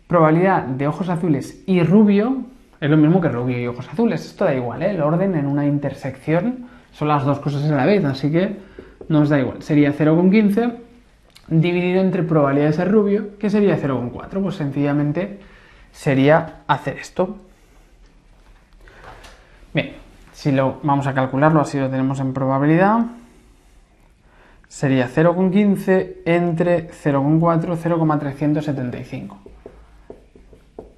Probabilidad de ojos azules y rubio es lo mismo que rubio y ojos azules. Esto da igual, ¿eh? El orden en una intersección son las dos cosas a la vez, así que nos da igual. Sería 0,15 dividido entre probabilidad de ser rubio, que sería 0,4. Pues sencillamente sería hacer esto. Bien, si lo vamos a calcularlo, así lo tenemos en probabilidad, sería 0,15 entre 0,4, 0,375.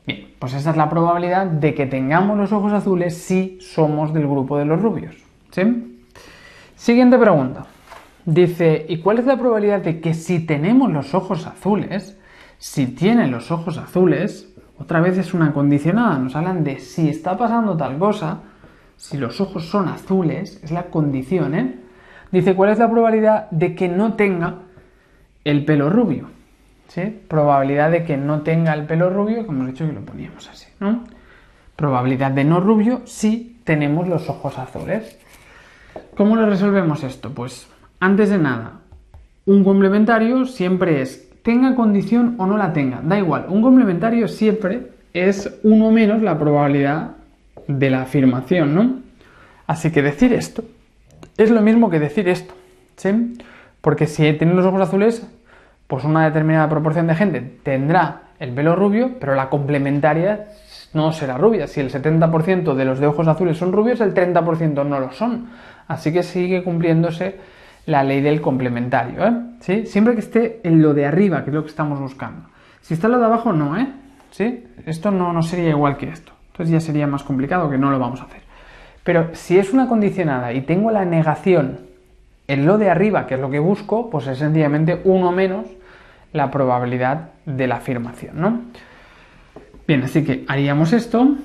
Bien, pues esa es la probabilidad de que tengamos los ojos azules si somos del grupo de los rubios, ¿sí? Siguiente pregunta. Dice, ¿y cuál es la probabilidad de que si tenemos los ojos azules, si tienen los ojos azules, otra vez es una condicionada, nos hablan de si está pasando tal cosa, si los ojos son azules, es la condición, ¿eh? Dice, ¿cuál es la probabilidad de que no tenga el pelo rubio? ¿Sí? Probabilidad de que no tenga el pelo rubio, como hemos dicho que lo poníamos así, ¿no? Probabilidad de no rubio si tenemos los ojos azules. ¿Cómo lo resolvemos esto? Pues antes de nada, un complementario siempre es tenga condición o no la tenga, da igual, un complementario siempre es 1 menos la probabilidad de la afirmación, ¿no? Así que decir esto es lo mismo que decir esto, ¿sí? Porque si tienen los ojos azules, pues una determinada proporción de gente tendrá el pelo rubio, pero la complementaria no será rubia. Si el 70% de los de ojos azules son rubios, el 30% no lo son. Así que sigue cumpliéndose la ley del complementario, ¿eh? ¿Sí? Siempre que esté en lo de arriba, que es lo que estamos buscando. Si está en lo de abajo, no, ¿eh? ¿Sí? Esto no sería igual que esto. Entonces ya sería más complicado, que no lo vamos a hacer. Pero si es una condicionada y tengo la negación En lo de arriba, que es lo que busco, pues es sencillamente 1 menos la probabilidad de la afirmación, ¿no? Bien, así que haríamos esto,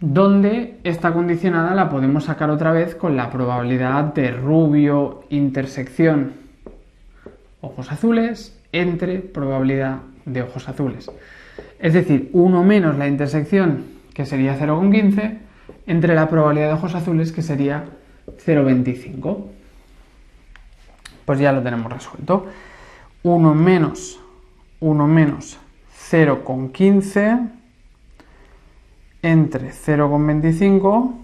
donde esta condicionada la podemos sacar otra vez con la probabilidad de rubio intersección ojos azules entre probabilidad de ojos azules. Es decir, 1 menos la intersección, que sería 0,15, entre la probabilidad de ojos azules, que sería 0,25. Pues ya lo tenemos resuelto. 1 menos 0,15 entre 0,25,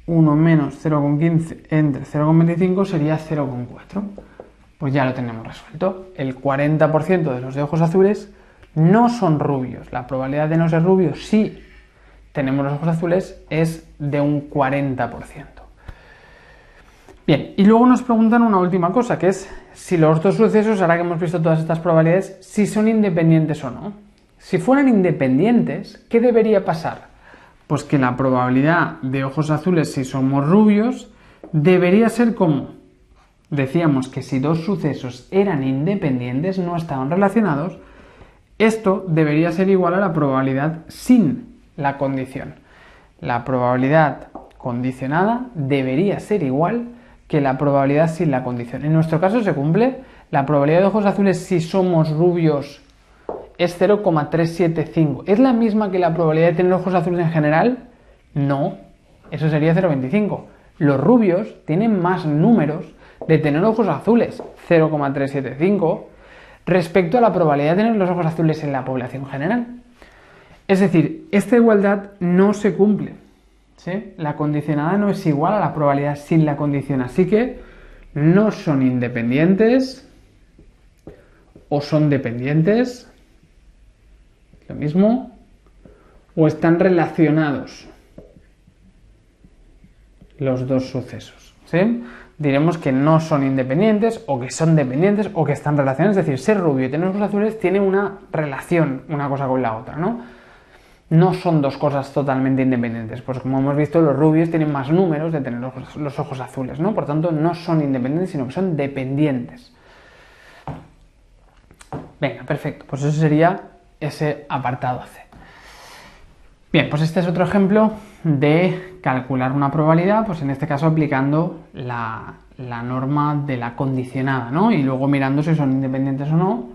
1 menos 0,15 entre 0,25 sería 0,4. Pues ya lo tenemos resuelto. El 40% de los de ojos azules no son rubios. La probabilidad de no ser rubios si tenemos los ojos azules es de un 40%. Bien, y luego nos preguntan una última cosa, que es si los dos sucesos, ahora que hemos visto todas estas probabilidades, si son independientes o no. Si fueran independientes, ¿qué debería pasar? Pues que la probabilidad de ojos azules si somos rubios debería ser como, decíamos que si dos sucesos eran independientes, no estaban relacionados, esto debería ser igual a la probabilidad sin la condición. La probabilidad condicionada debería ser igual que la probabilidad sin la condición. En nuestro caso se cumple. La probabilidad de ojos azules si somos rubios es 0,375. ¿Es la misma que la probabilidad de tener ojos azules en general? No, eso sería 0,25. Los rubios tienen más números de tener ojos azules, 0,375, respecto a la probabilidad de tener los ojos azules en la población general. Es decir, esta igualdad no se cumple, ¿sí? La condicionada no es igual a la probabilidad sin la condición, así que no son independientes o son dependientes, lo mismo, o están relacionados los dos sucesos, ¿sí? Diremos que no son independientes o que son dependientes o que están relacionados, es decir, ser rubio y tener ojos azules tiene una relación una cosa con la otra, ¿no? No son dos cosas totalmente independientes, pues como hemos visto los rubios tienen más números de tener los ojos azules, ¿no? Por tanto no son independientes sino que son dependientes. Venga, perfecto, pues eso sería ese apartado C. Bien, pues este es otro ejemplo de calcular una probabilidad, pues en este caso aplicando la norma de la condicionada, ¿no? Y luego mirando si son independientes o no,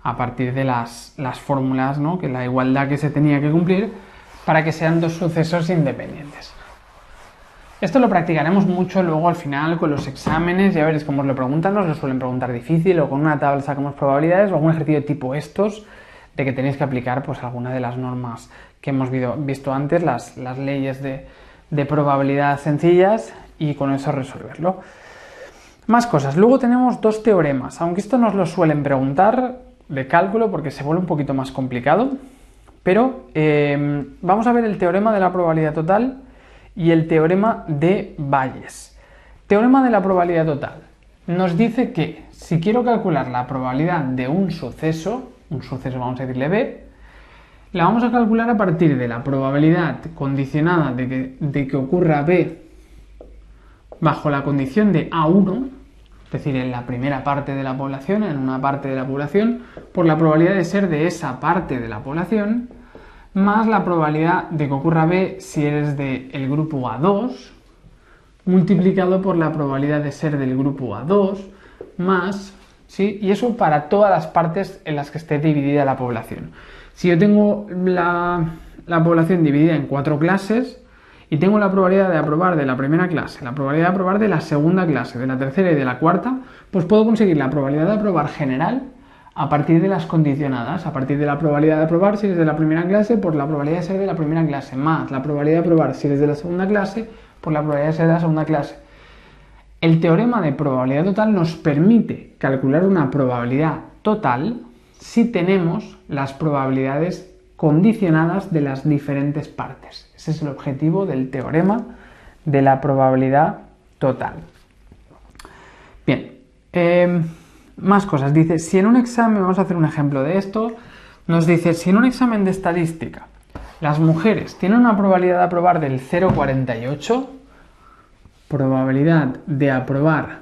a partir de las fórmulas, ¿no? Que la igualdad que se tenía que cumplir para que sean dos sucesos independientes. Esto lo practicaremos mucho luego al final con los exámenes, ya veréis cómo os lo preguntan, nos lo suelen preguntar difícil, o con una tabla sacamos probabilidades, o algún ejercicio tipo estos, de que tenéis que aplicar pues alguna de las normas que hemos visto antes, las leyes de probabilidad sencillas, y con eso resolverlo. Más cosas. Luego tenemos dos teoremas, aunque esto nos lo suelen preguntar de cálculo porque se vuelve un poquito más complicado, pero vamos a ver el teorema de la probabilidad total y el teorema de Bayes. Teorema de la probabilidad total. Nos dice que si quiero calcular la probabilidad de un suceso vamos a decirle B, la vamos a calcular a partir de la probabilidad condicionada de que ocurra B bajo la condición de A1, es decir, en la primera parte de la población, en una parte de la población, por la probabilidad de ser de esa parte de la población, más la probabilidad de que ocurra B si eres del grupo A2, multiplicado por la probabilidad de ser del grupo A2, más, ¿sí? Y eso para todas las partes en las que esté dividida la población. Si yo tengo la población dividida en 4 clases, y tengo la probabilidad de aprobar de la primera clase, la probabilidad de aprobar de la segunda clase, de la tercera y de la cuarta, pues puedo conseguir la probabilidad de aprobar general a partir de las condicionadas, a partir de la probabilidad de aprobar si eres de la primera clase por la probabilidad de ser de la primera clase, más la probabilidad de aprobar si eres de la segunda clase por la probabilidad de ser de la segunda clase. El teorema de probabilidad total nos permite calcular una probabilidad total si tenemos las probabilidades condicionadas de las diferentes partes. Ese es el objetivo del teorema de la probabilidad total. Bien, más cosas. Dice, si en un examen, vamos a hacer un ejemplo de esto, nos dice, si en un examen de estadística las mujeres tienen una probabilidad de aprobar del 0,48, probabilidad de aprobar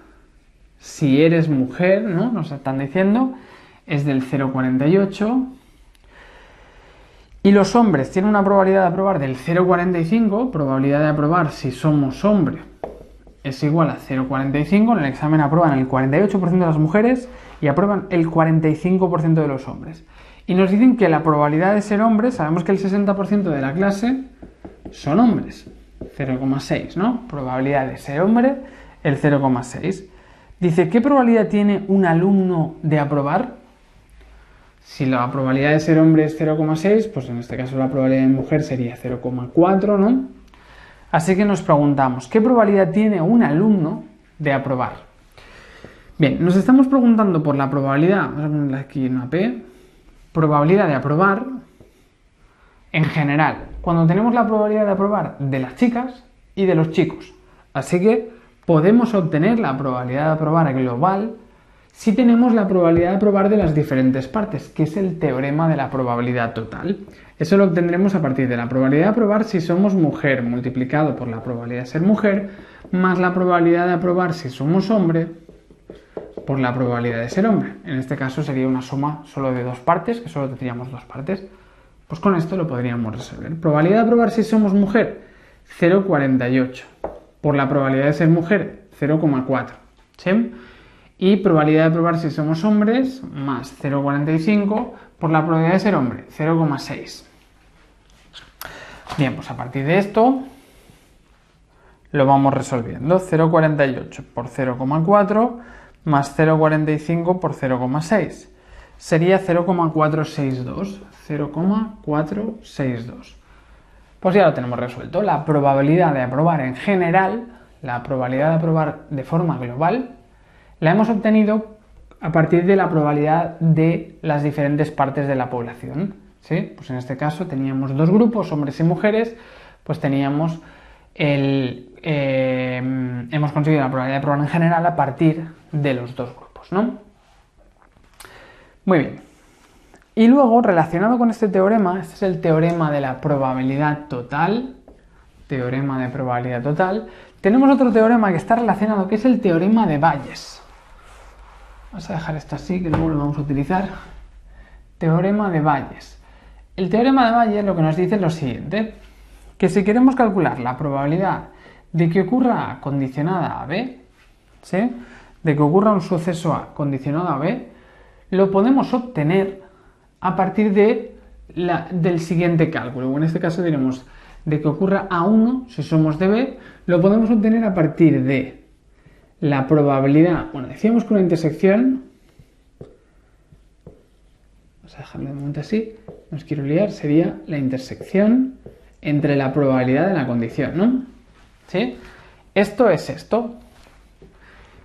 si eres mujer, ¿no? Nos están diciendo, es del 0,48. Y los hombres tienen una probabilidad de aprobar del 0,45, probabilidad de aprobar si somos hombre es igual a 0,45, en el examen aprueban el 48% de las mujeres y aprueban el 45% de los hombres. Y nos dicen que la probabilidad de ser hombre, sabemos que el 60% de la clase son hombres, 0,6, ¿no? Probabilidad de ser hombre, el 0,6. Dice, ¿qué probabilidad tiene un alumno de aprobar? Si la probabilidad de ser hombre es 0,6, pues en este caso la probabilidad de mujer sería 0,4, ¿no? Así que nos preguntamos, ¿qué probabilidad tiene un alumno de aprobar? Bien, nos estamos preguntando por la probabilidad, vamos a ponerle aquí una P, probabilidad de aprobar en general, cuando tenemos la probabilidad de aprobar de las chicas y de los chicos. Así que podemos obtener la probabilidad de aprobar global si tenemos la probabilidad de aprobar de las diferentes partes, que es el teorema de la probabilidad total. Eso lo obtendremos a partir de la probabilidad de aprobar si somos mujer multiplicado por la probabilidad de ser mujer, más la probabilidad de aprobar si somos hombre por la probabilidad de ser hombre. En este caso sería una suma solo de dos partes, que solo tendríamos dos partes. Pues con esto lo podríamos resolver. Probabilidad de aprobar si somos mujer, 0,48. Por la probabilidad de ser mujer, 0,4. ¿Sí? Y probabilidad de aprobar si somos hombres, más 0,45, por la probabilidad de ser hombre, 0,6. Bien, pues a partir de esto lo vamos resolviendo. 0,48 por 0,4 más 0,45 por 0,6. Sería 0,462. 0,462. Pues ya lo tenemos resuelto. La probabilidad de aprobar en general, la probabilidad de aprobar de forma global, la hemos obtenido a partir de la probabilidad de las diferentes partes de la población. ¿Sí? Pues en este caso teníamos dos grupos, hombres y mujeres, pues teníamos hemos conseguido la probabilidad de aprobar en general a partir de los dos grupos, ¿no? Muy bien. Y luego, relacionado con este teorema, este es el teorema de la probabilidad total, teorema de probabilidad total, tenemos otro teorema que está relacionado, que es el teorema de Bayes. Vamos a dejar esto así, que luego lo vamos a utilizar. Teorema de Bayes. El teorema de Bayes lo que nos dice es lo siguiente, que si queremos calcular la probabilidad de que ocurra A condicionada a B, ¿sí? De que ocurra un suceso A condicionado a B, lo podemos obtener a partir del siguiente cálculo. En este caso diremos de que ocurra A1, si somos de B, lo podemos obtener a partir de la probabilidad, bueno, decíamos que una intersección, vamos a dejarlo de momento así, no os quiero liar, sería la intersección entre la probabilidad de la condición, ¿no? ¿Sí? Esto es esto.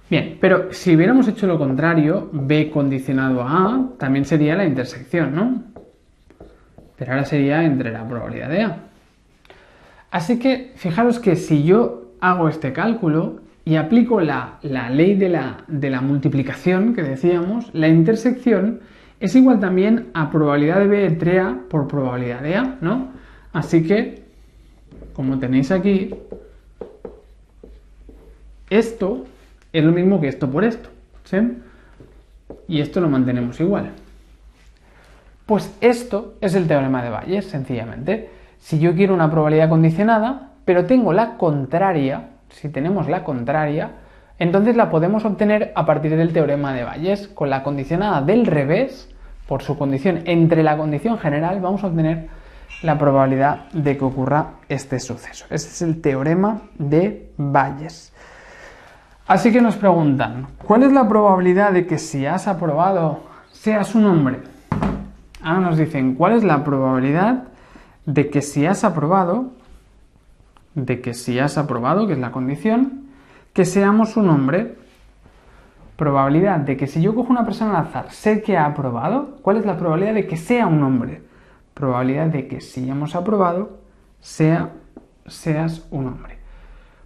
Bien, pero si hubiéramos hecho lo contrario, B condicionado a A, también sería la intersección, ¿no? Pero ahora sería entre la probabilidad de A. Así que fijaros que si yo hago este cálculo y aplico la ley de la multiplicación que decíamos, la intersección es igual también a probabilidad de B entre A por probabilidad de A, ¿no? Así que, como tenéis aquí, esto es lo mismo que esto por esto, ¿sí? Y esto lo mantenemos igual. Pues esto es el teorema de Bayes, sencillamente. Si yo quiero una probabilidad condicionada, pero tengo la contraria, si tenemos la contraria, entonces la podemos obtener a partir del teorema de Bayes. Con la condicionada del revés, por su condición entre la condición general, vamos a obtener la probabilidad de que ocurra este suceso. Ese es el teorema de Bayes. Así que nos preguntan, ¿cuál es la probabilidad de que si has aprobado seas un hombre? Ahora nos dicen, ¿cuál es la probabilidad de que si has aprobado, que es la condición, que seamos un hombre? Probabilidad de que si yo cojo una persona al azar, sé que ha aprobado, ¿cuál es la probabilidad de que sea un hombre? Probabilidad de que si hemos aprobado, seas un hombre.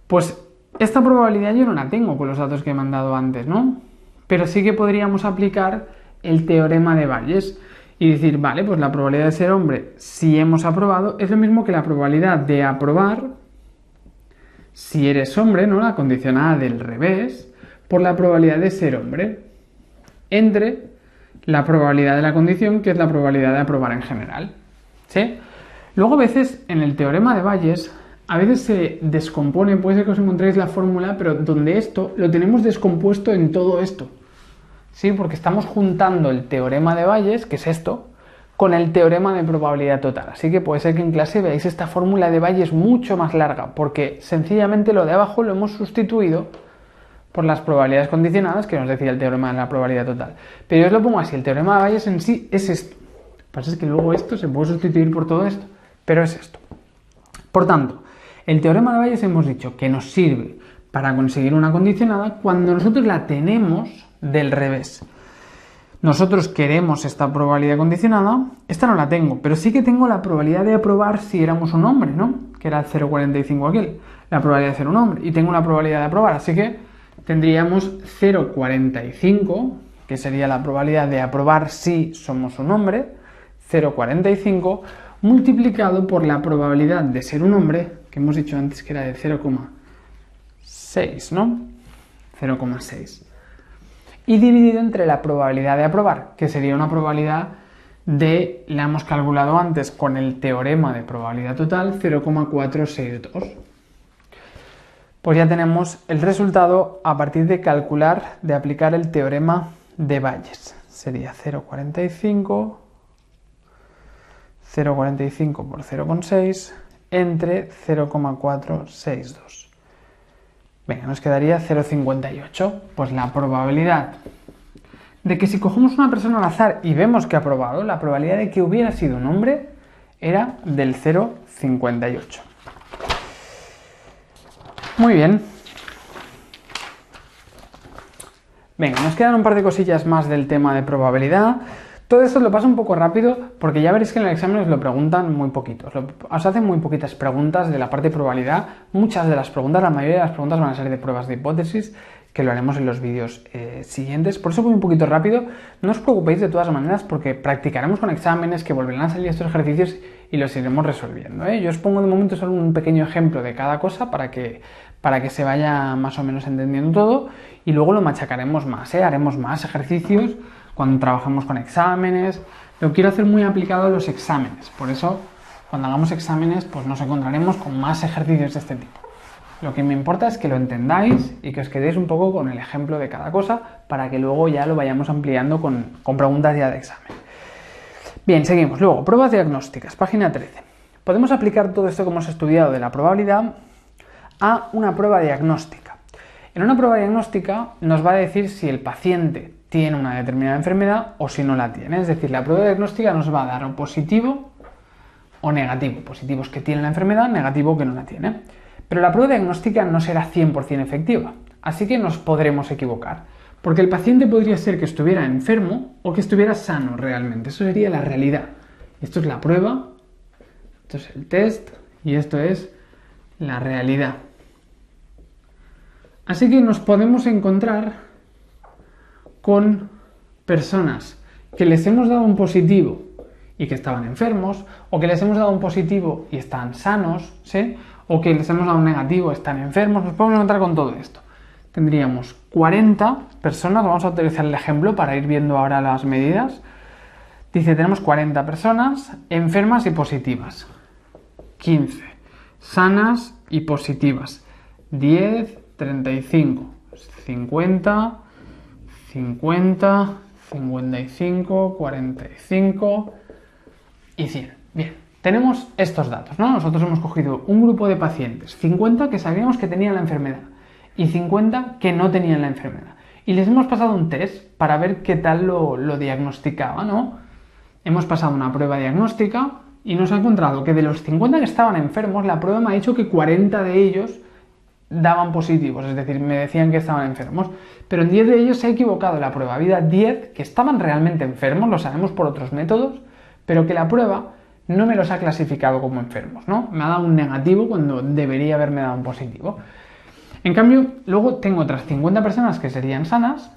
Pues esta probabilidad yo no la tengo con los datos que he mandado antes, ¿no? Pero sí que podríamos aplicar el teorema de Bayes y decir, vale, pues la probabilidad de ser hombre si hemos aprobado es lo mismo que la probabilidad de aprobar si eres hombre, ¿no? La condicionada del revés, por la probabilidad de ser hombre, entre la probabilidad de la condición, que es la probabilidad de aprobar en general. ¿Sí? Luego a veces en el teorema de Bayes, a veces se descompone, puede ser que os encontréis la fórmula, pero donde esto lo tenemos descompuesto en todo esto. ¿Sí? Porque estamos juntando el teorema de Bayes, que es esto, con el teorema de probabilidad total. Así que puede ser que en clase veáis esta fórmula de Bayes mucho más larga, porque sencillamente lo de abajo lo hemos sustituido por las probabilidades condicionadas que nos decía el teorema de la probabilidad total. Pero yo os lo pongo así, el teorema de Bayes en sí es esto. Lo que pasa es que luego esto se puede sustituir por todo esto, pero es esto. Por tanto, el teorema de Bayes hemos dicho que nos sirve para conseguir una condicionada cuando nosotros la tenemos del revés. Nosotros queremos esta probabilidad condicionada, esta no la tengo, pero sí que tengo la probabilidad de aprobar si éramos un hombre, ¿no? Que era el 0,45 aquel, la probabilidad de ser un hombre, y tengo una probabilidad de aprobar, así que tendríamos 0,45, que sería la probabilidad de aprobar si somos un hombre, 0,45, multiplicado por la probabilidad de ser un hombre, que hemos dicho antes que era de 0,6, ¿no? 0,6. Y dividido entre la probabilidad de aprobar, que sería una probabilidad de, la hemos calculado antes con el teorema de probabilidad total, 0,462. Pues ya tenemos el resultado a partir de calcular, de aplicar el teorema de Bayes. Sería 0,45 por 0,6 entre 0,462. Venga, nos quedaría 0,58. Pues la probabilidad de que si cogemos una persona al azar y vemos que ha aprobado, la probabilidad de que hubiera sido un hombre era del 0,58. Muy bien. Venga, nos quedan un par de cosillas más del tema de probabilidad. Todo esto lo paso un poco rápido porque ya veréis que en el examen os lo preguntan muy poquito. Os hacen muy poquitas preguntas de la parte de probabilidad. Muchas de las preguntas, la mayoría de las preguntas van a ser de pruebas de hipótesis, que lo haremos en los vídeos siguientes. Por eso voy un poquito rápido. No os preocupéis de todas maneras porque practicaremos con exámenes que volverán a salir estos ejercicios y los iremos resolviendo, ¿eh? Yo os pongo de momento solo un pequeño ejemplo de cada cosa para que se vaya más o menos entendiendo todo y luego lo machacaremos más, ¿eh? Haremos más ejercicios cuando trabajamos con exámenes. Lo quiero hacer muy aplicado a los exámenes, por eso cuando hagamos exámenes pues nos encontraremos con más ejercicios de este tipo. Lo que me importa es que lo entendáis y que os quedéis un poco con el ejemplo de cada cosa para que luego ya lo vayamos ampliando con preguntas ya de examen. Bien, seguimos. Luego, pruebas diagnósticas, página 13. Podemos aplicar todo esto que hemos estudiado de la probabilidad a una prueba diagnóstica. En una prueba diagnóstica nos va a decir si el paciente tiene una determinada enfermedad o si no la tiene. Es decir, la prueba diagnóstica nos va a dar o positivo o negativo. Positivo es que tiene la enfermedad, negativo que no la tiene. Pero la prueba diagnóstica no será 100% efectiva, así que nos podremos equivocar. Porque el paciente podría ser que estuviera enfermo o que estuviera sano realmente. Eso sería la realidad. Esto es la prueba, esto es el test y esto es la realidad. Así que nos podemos encontrar con personas que les hemos dado un positivo y que estaban enfermos, o que les hemos dado un positivo y están sanos, ¿sí? O que les hemos dado un negativo, están enfermos. Nos podemos encontrar con todo esto. Tendríamos 40 personas, vamos a utilizar el ejemplo para ir viendo ahora las medidas. Dice, tenemos 40 personas enfermas y positivas, 15 sanas y positivas, 10, 35, 50, 50, 55, 45 y 100. Bien, tenemos estos datos, ¿no? Nosotros hemos cogido un grupo de pacientes, 50 que sabíamos que tenían la enfermedad y 50 que no tenían la enfermedad. Y les hemos pasado un test para ver qué tal lo diagnosticaba, ¿no? Hemos pasado una prueba diagnóstica y nos ha encontrado que de los 50 que estaban enfermos, la prueba me ha dicho que 40 de ellos daban positivos, es decir, me decían que estaban enfermos, pero en 10 de ellos se ha equivocado la prueba. Había 10 que estaban realmente enfermos, lo sabemos por otros métodos, pero que la prueba no me los ha clasificado como enfermos, ¿no? Me ha dado un negativo cuando debería haberme dado un positivo. En cambio, luego tengo otras 50 personas que serían sanas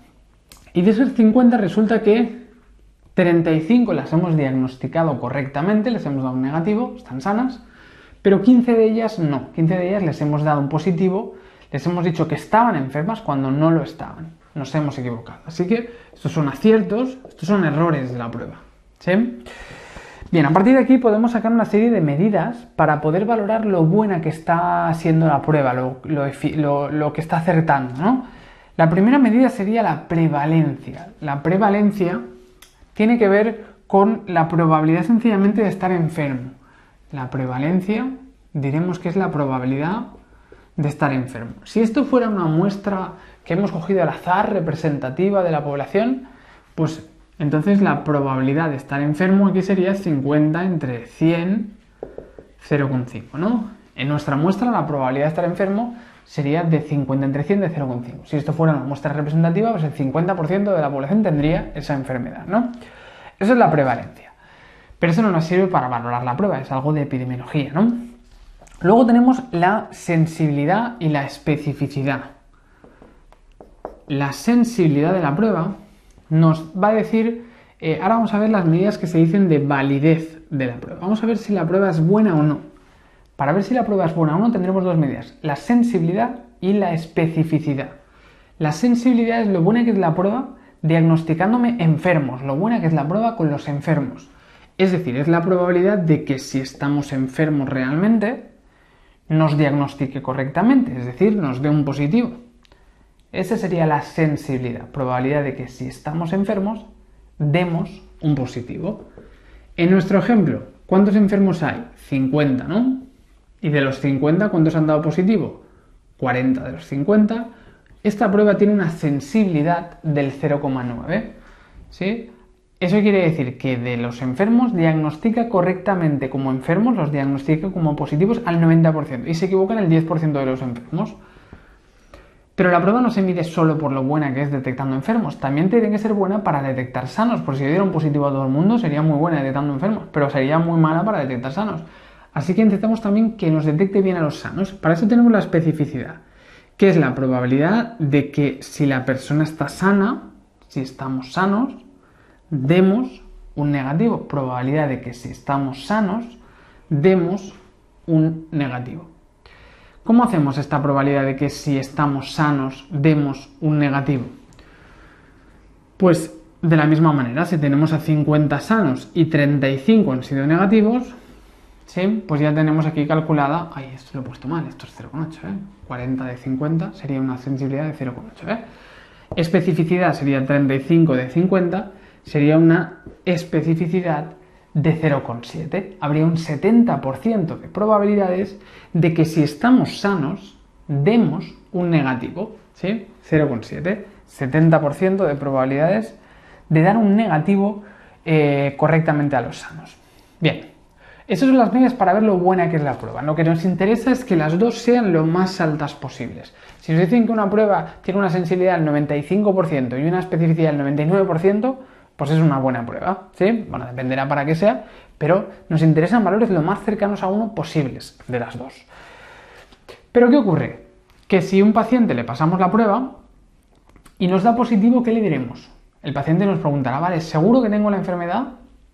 y de esas 50 resulta que 35 las hemos diagnosticado correctamente, les hemos dado un negativo, están sanas, pero 15 de ellas no. 15 de ellas les hemos dado un positivo, les hemos dicho que estaban enfermas cuando no lo estaban. Nos hemos equivocado. Así que estos son aciertos, estos son errores de la prueba. ¿Sí? Bien, a partir de aquí podemos sacar una serie de medidas para poder valorar lo buena que está siendo la prueba, lo que está acertando, ¿no? La primera medida sería la prevalencia. La prevalencia tiene que ver con la probabilidad sencillamente de estar enfermo. La prevalencia diremos que es la probabilidad de estar enfermo. Si esto fuera una muestra que hemos cogido al azar representativa de la población, pues entonces la probabilidad de estar enfermo aquí sería 50 entre 100, 0,5, ¿no? En nuestra muestra la probabilidad de estar enfermo sería de 50 entre 100 de 0,5. Si esto fuera una muestra representativa, pues el 50% de la población tendría esa enfermedad, ¿no? Eso es la prevalencia. Pero eso no nos sirve para valorar la prueba, es algo de epidemiología, ¿no? Luego tenemos la sensibilidad y la especificidad. La sensibilidad de la prueba nos va a decir, ahora vamos a ver las medidas que se dicen de validez de la prueba. Vamos a ver si la prueba es buena o no. Para ver si la prueba es buena o no tendremos dos medidas, la sensibilidad y la especificidad. La sensibilidad es lo buena que es la prueba diagnosticándome enfermos, lo buena que es la prueba con los enfermos. Es decir, es la probabilidad de que si estamos enfermos realmente, nos diagnostique correctamente, es decir, nos dé un positivo. Esa sería la sensibilidad, probabilidad de que si estamos enfermos, demos un positivo. En nuestro ejemplo, ¿cuántos enfermos hay? 50, ¿no? Y de los 50, ¿cuántos han dado positivo? 40 de los 50. Esta prueba tiene una sensibilidad del 0,9, ¿sí? Eso quiere decir que de los enfermos diagnostica correctamente como enfermos, los diagnostica como positivos al 90% y se equivoca en el 10% de los enfermos. Pero la prueba no se mide solo por lo buena que es detectando enfermos, también tiene que ser buena para detectar sanos, por si yo diera un positivo a todo el mundo sería muy buena detectando enfermos, pero sería muy mala para detectar sanos. Así que necesitamos también que nos detecte bien a los sanos. Para eso tenemos la especificidad, que es la probabilidad de que si la persona está sana, si estamos sanos, demos un negativo. Probabilidad de que si estamos sanos, demos un negativo. ¿Cómo hacemos esta probabilidad de que si estamos sanos, demos un negativo? Pues de la misma manera, si tenemos a 50 sanos y 35 han sido negativos, ¿sí? Pues ya tenemos aquí calculada, ay, esto lo he puesto mal, esto es 0,8, 40 de 50 sería una sensibilidad de 0,8, Especificidad sería 35 de 50, sería una especificidad de 0,7. Habría un 70% de probabilidades de que si estamos sanos, demos un negativo, ¿sí? 0,7. 70% de probabilidades de dar un negativo correctamente a los sanos. Bien. Esas son las medidas para ver lo buena que es la prueba. Lo que nos interesa es que las dos sean lo más altas posibles. Si nos dicen que una prueba tiene una sensibilidad del 95% y una especificidad del 99%, pues es una buena prueba, ¿sí? Bueno, dependerá para qué sea, pero nos interesan valores lo más cercanos a 1 posibles de las dos. Pero ¿qué ocurre? Que si a un paciente le pasamos la prueba y nos da positivo, ¿qué le diremos? El paciente nos preguntará, vale, ¿seguro que tengo la enfermedad?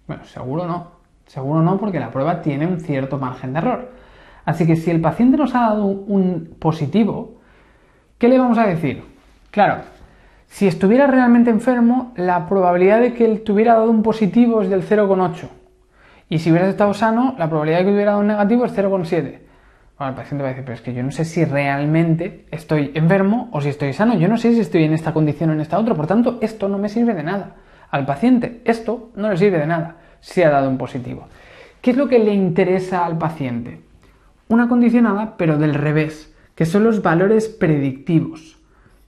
Bueno, seguro no. Seguro no, porque la prueba tiene un cierto margen de error. Así que si el paciente nos ha dado un positivo, ¿qué le vamos a decir? Claro, si estuviera realmente enfermo, la probabilidad de que él te hubiera dado un positivo es del 0,8. Y si hubieras estado sano, la probabilidad de que hubiera dado un negativo es 0,7. Bueno, el paciente va a decir, pero es que yo no sé si realmente estoy enfermo o si estoy sano. Yo no sé si estoy en esta condición o en esta otra. Por tanto, esto no me sirve de nada. Al paciente, esto no le sirve de nada. Si ha dado un positivo. ¿Qué es lo que le interesa al paciente? Una condicionada, pero del revés, que son los valores predictivos.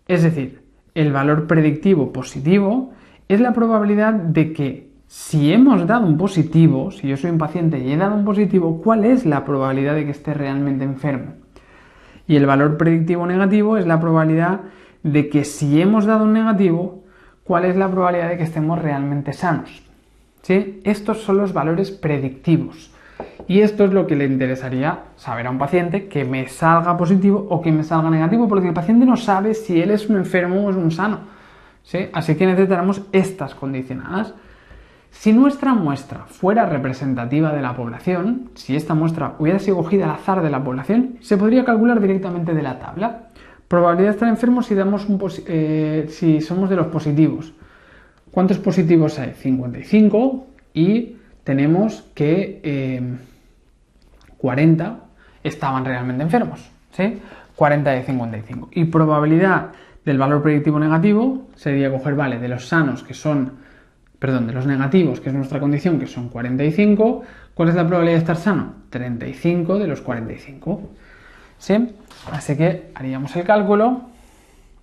Es decir, el valor predictivo positivo es la probabilidad de que si hemos dado un positivo, si yo soy un paciente y he dado un positivo, ¿cuál es la probabilidad de que esté realmente enfermo? Y el valor predictivo negativo es la probabilidad de que si hemos dado un negativo, ¿cuál es la probabilidad de que estemos realmente sanos? ¿Sí? Estos son los valores predictivos y esto es lo que le interesaría saber a un paciente, que me salga positivo o que me salga negativo, porque el paciente no sabe si él es un enfermo o es un sano, ¿sí? Así que necesitaremos estas condicionadas. Si nuestra muestra fuera representativa de la población, si esta muestra hubiera sido cogida al azar de la población, se podría calcular directamente de la tabla. Probabilidad de estar enfermos si somos de los positivos. ¿Cuántos positivos hay? 55 y tenemos que 40 estaban realmente enfermos, ¿sí? 40 de 55. Y probabilidad del valor predictivo negativo sería coger, vale, de los sanos que son, perdón, de los negativos, que es nuestra condición, que son 45. ¿Cuál es la probabilidad de estar sano? 35 de los 45. ¿Sí? Así que haríamos el cálculo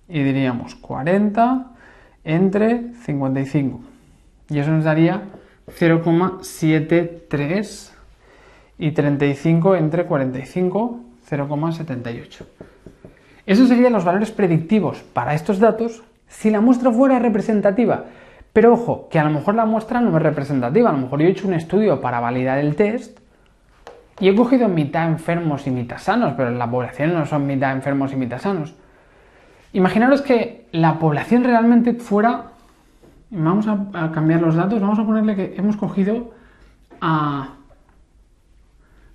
y diríamos 40 entre 55. Y eso nos daría 0,73 y 35 entre 45, 0,78. Esos serían los valores predictivos para estos datos si la muestra fuera representativa. Pero ojo, que a lo mejor la muestra no es representativa. A lo mejor yo he hecho un estudio para validar el test y he cogido mitad enfermos y mitad sanos, pero en la población no son mitad enfermos y mitad sanos. Imaginaros que la población realmente fuera... Vamos a cambiar los datos, vamos a ponerle que hemos cogido a...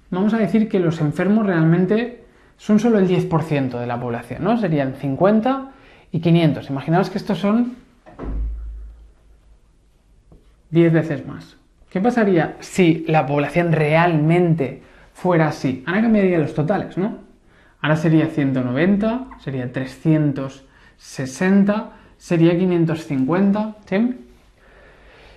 Vamos a decir que los enfermos realmente son solo el 10% de la población, ¿no? Serían 50 y 500. Imaginaos que estos son 10 veces más. ¿Qué pasaría si la población realmente fuera así? Ahora cambiaría los totales, ¿no? Ahora sería 190, sería 360, sería 550, ¿sí?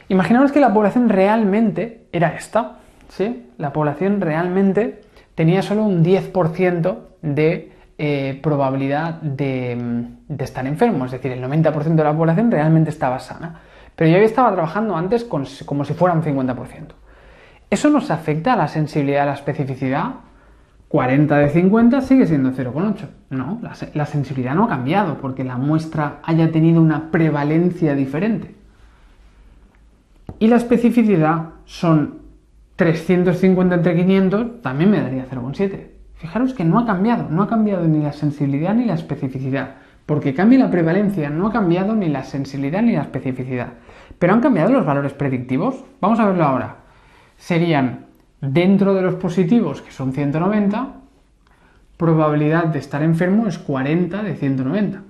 Imaginaos que la población realmente era esta, ¿sí? La población realmente tenía solo un 10% de probabilidad de estar enfermo, es decir, el 90% de la población realmente estaba sana, pero yo estaba trabajando antes como si fuera un 50%. ¿Eso nos afecta a la sensibilidad, a la especificidad? 40 de 50 sigue siendo 0,8. No, la sensibilidad no ha cambiado porque la muestra haya tenido una prevalencia diferente. Y la especificidad son 350 entre 500, también me daría 0,7. Fijaros que no ha cambiado ni la sensibilidad ni la especificidad. Porque cambia la prevalencia, no ha cambiado ni la sensibilidad ni la especificidad. Pero han cambiado los valores predictivos. Vamos a verlo ahora. Serían, dentro de los positivos, que son 190, probabilidad de estar enfermo es 40 de 190.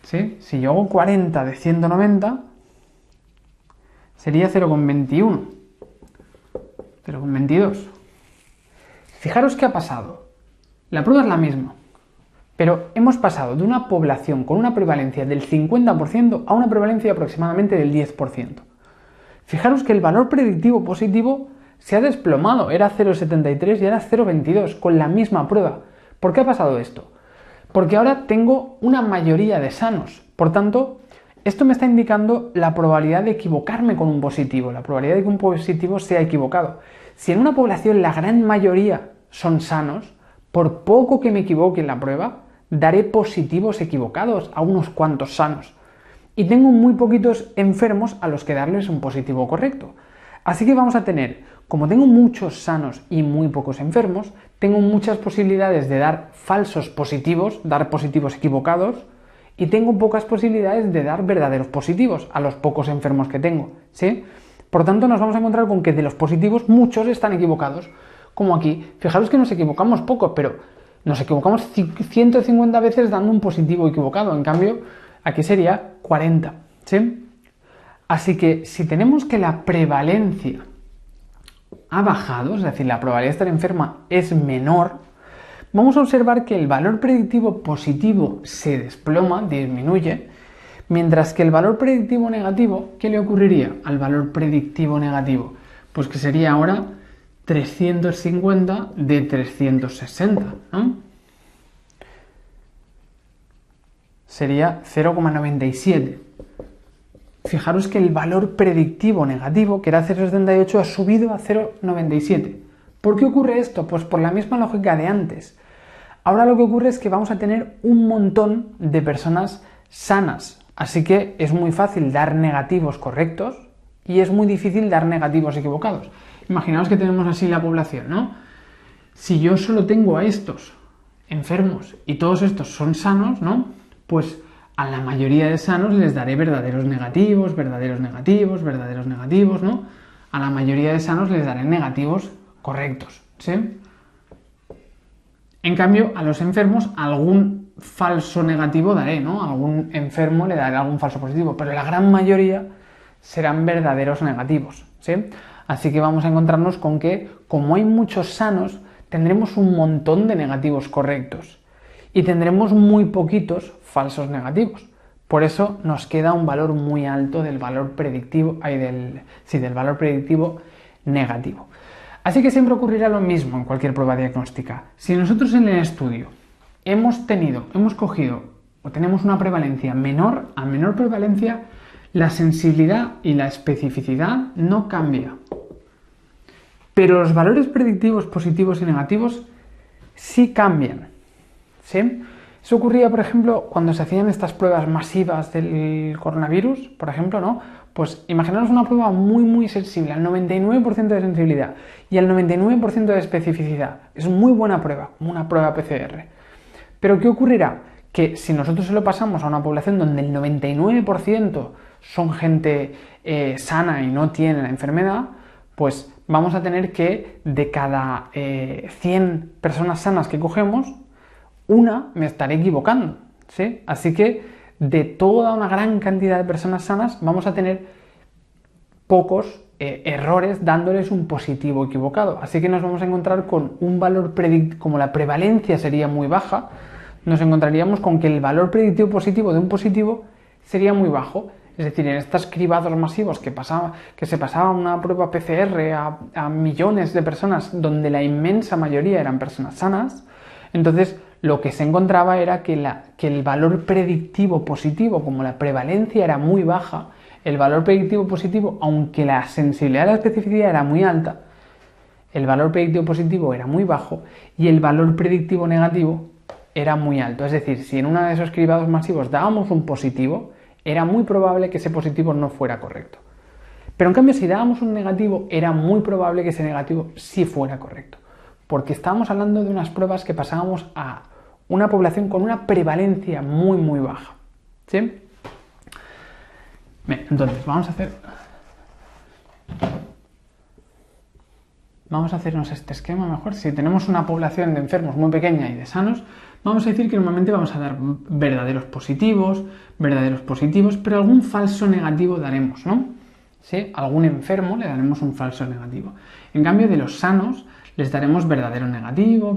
¿Sí? Si yo hago 40 de 190, sería 0,21. 0,22. Fijaros qué ha pasado. La prueba es la misma, pero hemos pasado de una población con una prevalencia del 50% a una prevalencia aproximadamente del 10%. Fijaros que el valor predictivo positivo se ha desplomado, era 0,73 y ahora 0,22 con la misma prueba. ¿Por qué ha pasado esto? Porque ahora tengo una mayoría de sanos, por tanto, esto me está indicando la probabilidad de equivocarme con un positivo, la probabilidad de que un positivo sea equivocado. Si en una población la gran mayoría son sanos, por poco que me equivoque en la prueba, daré positivos equivocados a unos cuantos sanos. Y tengo muy poquitos enfermos a los que darles un positivo correcto. Así que vamos a tener, como tengo muchos sanos y muy pocos enfermos, tengo muchas posibilidades de dar falsos positivos, dar positivos equivocados, y tengo pocas posibilidades de dar verdaderos positivos a los pocos enfermos que tengo, ¿sí? Por tanto, nos vamos a encontrar con que de los positivos muchos están equivocados, como aquí. Fijaros que nos equivocamos poco, pero nos equivocamos 150 veces dando un positivo equivocado. En cambio, aquí sería 40, ¿sí? Así que si tenemos que la prevalencia ha bajado, es decir, la probabilidad de estar enferma es menor, vamos a observar que el valor predictivo positivo se desploma, disminuye, mientras que el valor predictivo negativo, ¿qué le ocurriría al valor predictivo negativo? Pues que sería ahora 350 de 360, ¿no? Sería 0,97. Fijaros que el valor predictivo negativo, que era 0,78, ha subido a 0,97. ¿Por qué ocurre esto? Pues por la misma lógica de antes. Ahora lo que ocurre es que vamos a tener un montón de personas sanas, así que es muy fácil dar negativos correctos y es muy difícil dar negativos equivocados. Imaginaos que tenemos así la población, ¿no? Si yo solo tengo a estos enfermos y todos estos son sanos, ¿no? Pues a la mayoría de sanos les daré verdaderos negativos, verdaderos negativos, verdaderos negativos, ¿no? A la mayoría de sanos les daré negativos correctos, ¿sí? En cambio, a los enfermos algún falso negativo daré, ¿no? A algún enfermo le daré algún falso positivo, pero la gran mayoría serán verdaderos negativos, ¿sí? Así que vamos a encontrarnos con que, como hay muchos sanos, tendremos un montón de negativos correctos y tendremos muy poquitos falsos negativos. Por eso nos queda un valor muy alto del valor predictivo, del valor predictivo negativo. Así que siempre ocurrirá lo mismo en cualquier prueba diagnóstica. Si nosotros en el estudio hemos cogido o tenemos una prevalencia menor, a menor prevalencia, la sensibilidad y la especificidad no cambia. Pero los valores predictivos positivos y negativos sí cambian, ¿sí? Eso ocurría, por ejemplo, cuando se hacían estas pruebas masivas del coronavirus, por ejemplo, ¿no? Pues imaginaros una prueba muy, muy sensible, al 99% de sensibilidad y al 99% de especificidad. Es muy buena prueba, como una prueba PCR. Pero ¿qué ocurrirá? Que si nosotros se lo pasamos a una población donde el 99% son gente sana y no tiene la enfermedad, pues vamos a tener que de cada 100 personas sanas que cogemos, una me estaré equivocando, ¿sí? Así que de toda una gran cantidad de personas sanas vamos a tener pocos errores dándoles un positivo equivocado. Así que nos vamos a encontrar con un valor predictivo, como la prevalencia sería muy baja, nos encontraríamos con que el valor predictivo positivo de un positivo sería muy bajo. Es decir, en estos cribados masivos que se pasaba una prueba PCR a millones de personas donde la inmensa mayoría eran personas sanas, entonces lo que se encontraba era que el valor predictivo positivo, como la prevalencia era muy baja, el valor predictivo positivo, aunque la sensibilidad de la especificidad era muy alta, el valor predictivo positivo era muy bajo y el valor predictivo negativo era muy alto. Es decir, si en uno de esos cribados masivos dábamos un positivo, era muy probable que ese positivo no fuera correcto. Pero en cambio, si dábamos un negativo, era muy probable que ese negativo sí fuera correcto. Porque estábamos hablando de unas pruebas que pasábamos a una población con una prevalencia muy, muy baja, ¿sí? Bien, entonces vamos a hacernos este esquema mejor. Si tenemos una población de enfermos muy pequeña y de sanos, vamos a decir que normalmente vamos a dar verdaderos positivos, pero algún falso negativo daremos, ¿no? ¿Sí? A algún enfermo le daremos un falso negativo. En cambio, de los sanos les daremos verdadero negativo,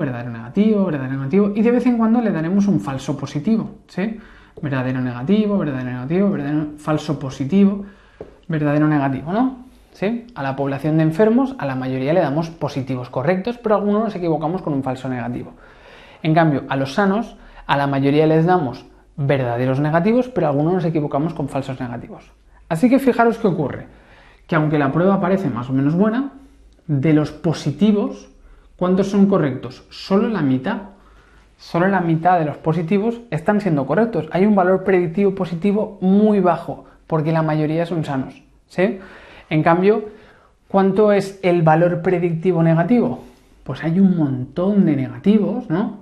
y de vez en cuando le daremos un falso positivo, ¿sí? Verdadero negativo, falso positivo, verdadero negativo, ¿no? ¿Sí? A la población de enfermos, a la mayoría le damos positivos correctos, pero a algunos nos equivocamos con un falso negativo. En cambio, a los sanos, a la mayoría les damos verdaderos negativos, pero a algunos nos equivocamos con falsos negativos. Así que fijaros qué ocurre, que aunque la prueba parece más o menos buena, de los positivos, ¿cuántos son correctos? Solo la mitad. Solo la mitad de los positivos están siendo correctos. Hay un valor predictivo positivo muy bajo, porque la mayoría son sanos, ¿sí? En cambio, ¿cuánto es el valor predictivo negativo? Pues hay un montón de negativos, ¿no?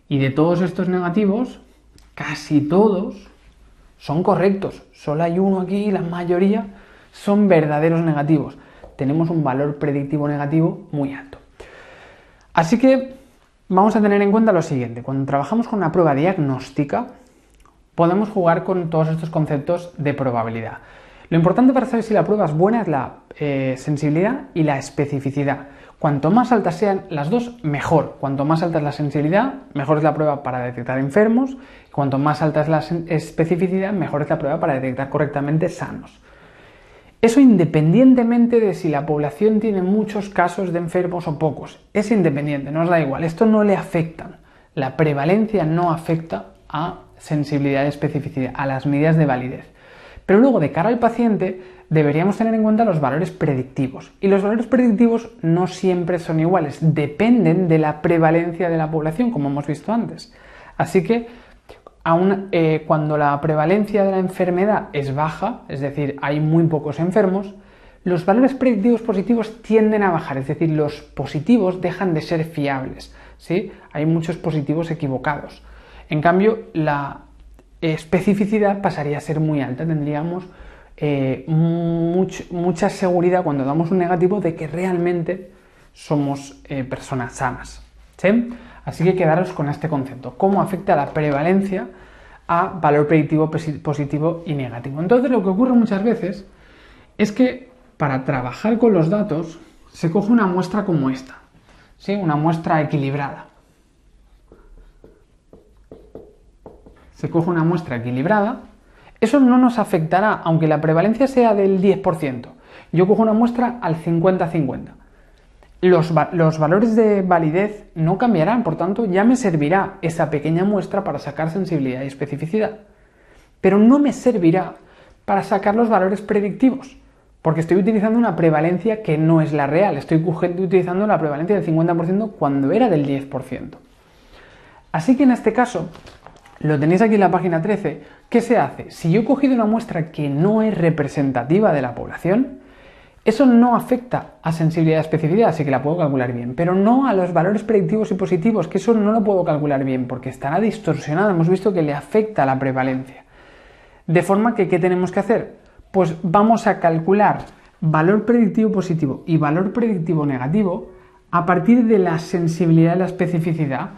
Y de todos estos negativos, casi todos son correctos. Solo hay uno aquí y la mayoría son verdaderos negativos. Tenemos un valor predictivo negativo muy alto. Así que vamos a tener en cuenta lo siguiente. Cuando trabajamos con una prueba diagnóstica, podemos jugar con todos estos conceptos de probabilidad. Lo importante para saber si la prueba es buena es la sensibilidad y la especificidad. Cuanto más altas sean las dos, mejor. Cuanto más alta es la sensibilidad, mejor es la prueba para detectar enfermos. Cuanto más alta es la especificidad, mejor es la prueba para detectar correctamente sanos. Eso independientemente de si la población tiene muchos casos de enfermos o pocos. Es independiente, nos da igual. Esto no le afecta. La prevalencia no afecta a sensibilidad y especificidad, a las medidas de validez. Pero luego, de cara al paciente, deberíamos tener en cuenta los valores predictivos. Y los valores predictivos no siempre son iguales, dependen de la prevalencia de la población, como hemos visto antes. Así que, cuando la prevalencia de la enfermedad es baja, es decir, hay muy pocos enfermos, los valores predictivos positivos tienden a bajar, es decir, los positivos dejan de ser fiables, ¿sí? Hay muchos positivos equivocados. En cambio, especificidad pasaría a ser muy alta. Tendríamos mucha seguridad cuando damos un negativo de que realmente somos personas sanas, ¿sí? Así que quedaros con este concepto. ¿Cómo afecta la prevalencia a valor predictivo positivo y negativo? Entonces, lo que ocurre muchas veces es que para trabajar con los datos se coge una muestra como esta, ¿sí? Una muestra equilibrada. Se coge una muestra equilibrada. Eso no nos afectará, aunque la prevalencia sea del 10%. Yo cojo una muestra al 50-50. Los valores de validez no cambiarán, por tanto, ya me servirá esa pequeña muestra para sacar sensibilidad y especificidad. Pero no me servirá para sacar los valores predictivos, porque estoy utilizando una prevalencia que no es la real. Estoy utilizando la prevalencia del 50% cuando era del 10%. Así que en este caso, lo tenéis aquí en la página 13, ¿qué se hace? Si yo he cogido una muestra que no es representativa de la población, eso no afecta a sensibilidad y especificidad, así que la puedo calcular bien, pero no a los valores predictivos y positivos, que eso no lo puedo calcular bien, porque estará distorsionado. Hemos visto que le afecta a la prevalencia. De forma que, ¿qué tenemos que hacer? Pues vamos a calcular valor predictivo positivo y valor predictivo negativo a partir de la sensibilidad y la especificidad.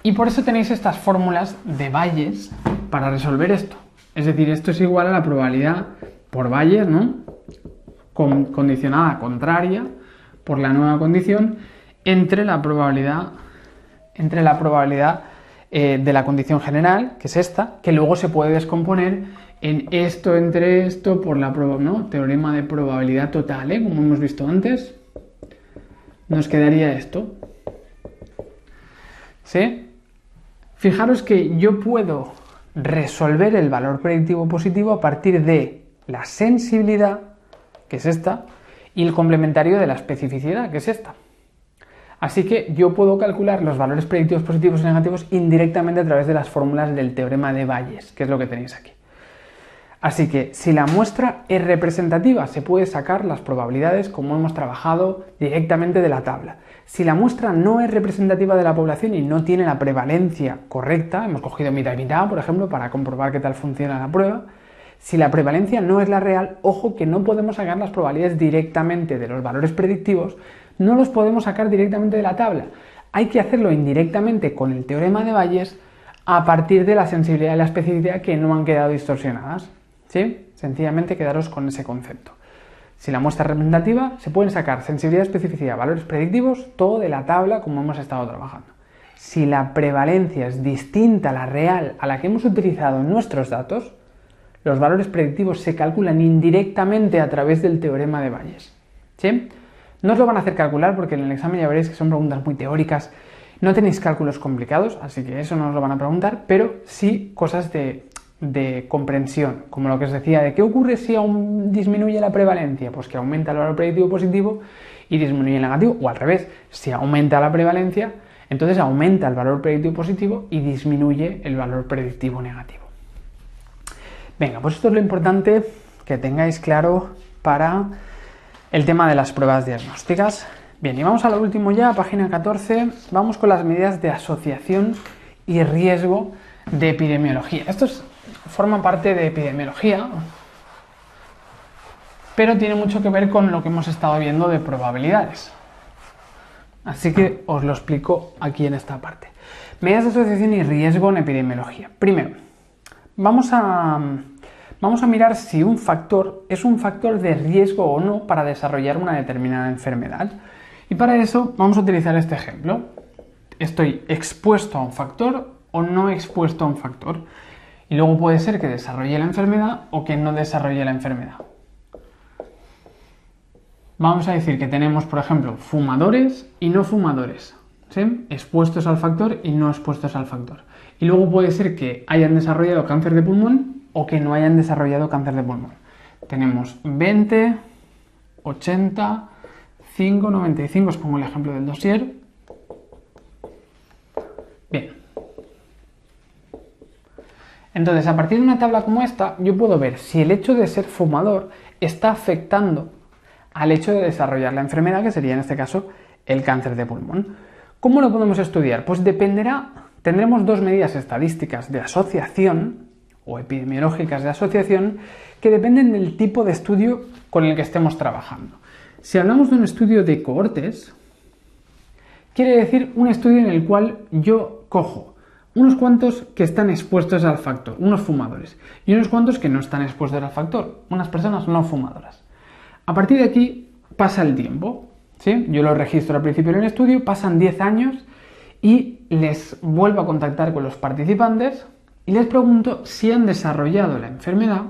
Y por eso tenéis estas fórmulas de Bayes para resolver esto. Es decir, esto es igual a la probabilidad por Bayes, ¿no? Condicionada contraria por la nueva condición entre la probabilidad de la condición general, que es esta, que luego se puede descomponer en esto entre esto por la ¿no? Teorema de probabilidad total, como hemos visto antes. Nos quedaría esto. ¿Sí? Fijaros que yo puedo resolver el valor predictivo positivo a partir de la sensibilidad, que es esta, y el complementario de la especificidad, que es esta. Así que yo puedo calcular los valores predictivos positivos y negativos indirectamente a través de las fórmulas del teorema de Bayes, que es lo que tenéis aquí. Así que si la muestra es representativa, se puede sacar las probabilidades como hemos trabajado directamente de la tabla. Si la muestra no es representativa de la población y no tiene la prevalencia correcta, hemos cogido mitad y mitad, por ejemplo, para comprobar qué tal funciona la prueba. Si la prevalencia no es la real, ojo que no podemos sacar las probabilidades directamente de los valores predictivos, no los podemos sacar directamente de la tabla. Hay que hacerlo indirectamente con el teorema de Bayes a partir de la sensibilidad y la especificidad que no han quedado distorsionadas. ¿Sí? Sencillamente quedaros con ese concepto. Si la muestra es representativa, se pueden sacar sensibilidad, especificidad, valores predictivos, todo de la tabla como hemos estado trabajando. Si la prevalencia es distinta a la real a la que hemos utilizado en nuestros datos, los valores predictivos se calculan indirectamente a través del teorema de Bayes. ¿Sí? No os lo van a hacer calcular porque en el examen ya veréis que son preguntas muy teóricas. No tenéis cálculos complicados, así que eso no os lo van a preguntar, pero sí cosas de comprensión, como lo que os decía, de qué ocurre si aún disminuye la prevalencia, pues que aumenta el valor predictivo positivo y disminuye el negativo, o al revés, si aumenta la prevalencia, entonces aumenta el valor predictivo positivo y disminuye el valor predictivo negativo. Venga, pues esto es lo importante que tengáis claro para el tema de las pruebas diagnósticas. Bien, y vamos a lo último ya, página 14, vamos con las medidas de asociación y riesgo de epidemiología. Estos forman parte de epidemiología, pero tiene mucho que ver con lo que hemos estado viendo de probabilidades. Así que os lo explico aquí en esta parte. Medidas de asociación y riesgo en epidemiología. Primero, vamos a mirar si un factor es un factor de riesgo o no para desarrollar una determinada enfermedad. Y para eso vamos a utilizar este ejemplo. Estoy expuesto a un factor o no expuesto a un factor. Y luego puede ser que desarrolle la enfermedad o que no desarrolle la enfermedad. Vamos a decir que tenemos, por ejemplo, fumadores y no fumadores, ¿sí? Expuestos al factor y no expuestos al factor. Y luego puede ser que hayan desarrollado cáncer de pulmón o que no hayan desarrollado cáncer de pulmón. Tenemos 20, 80, 5, 95, os pongo el ejemplo del dossier. Bien. Entonces, a partir de una tabla como esta, yo puedo ver si el hecho de ser fumador está afectando al hecho de desarrollar la enfermedad, que sería en este caso el cáncer de pulmón. ¿Cómo lo podemos estudiar? Pues dependerá tendremos dos medidas estadísticas de asociación o epidemiológicas de asociación que dependen del tipo de estudio con el que estemos trabajando. Si hablamos de un estudio de cohortes, quiere decir un estudio en el cual yo cojo unos cuantos que están expuestos al factor, unos fumadores, y unos cuantos que no están expuestos al factor, unas personas no fumadoras. A partir de aquí pasa el tiempo, ¿sí? Yo lo registro al principio del estudio, pasan 10 años y les vuelvo a contactar con los participantes y les pregunto si han desarrollado la enfermedad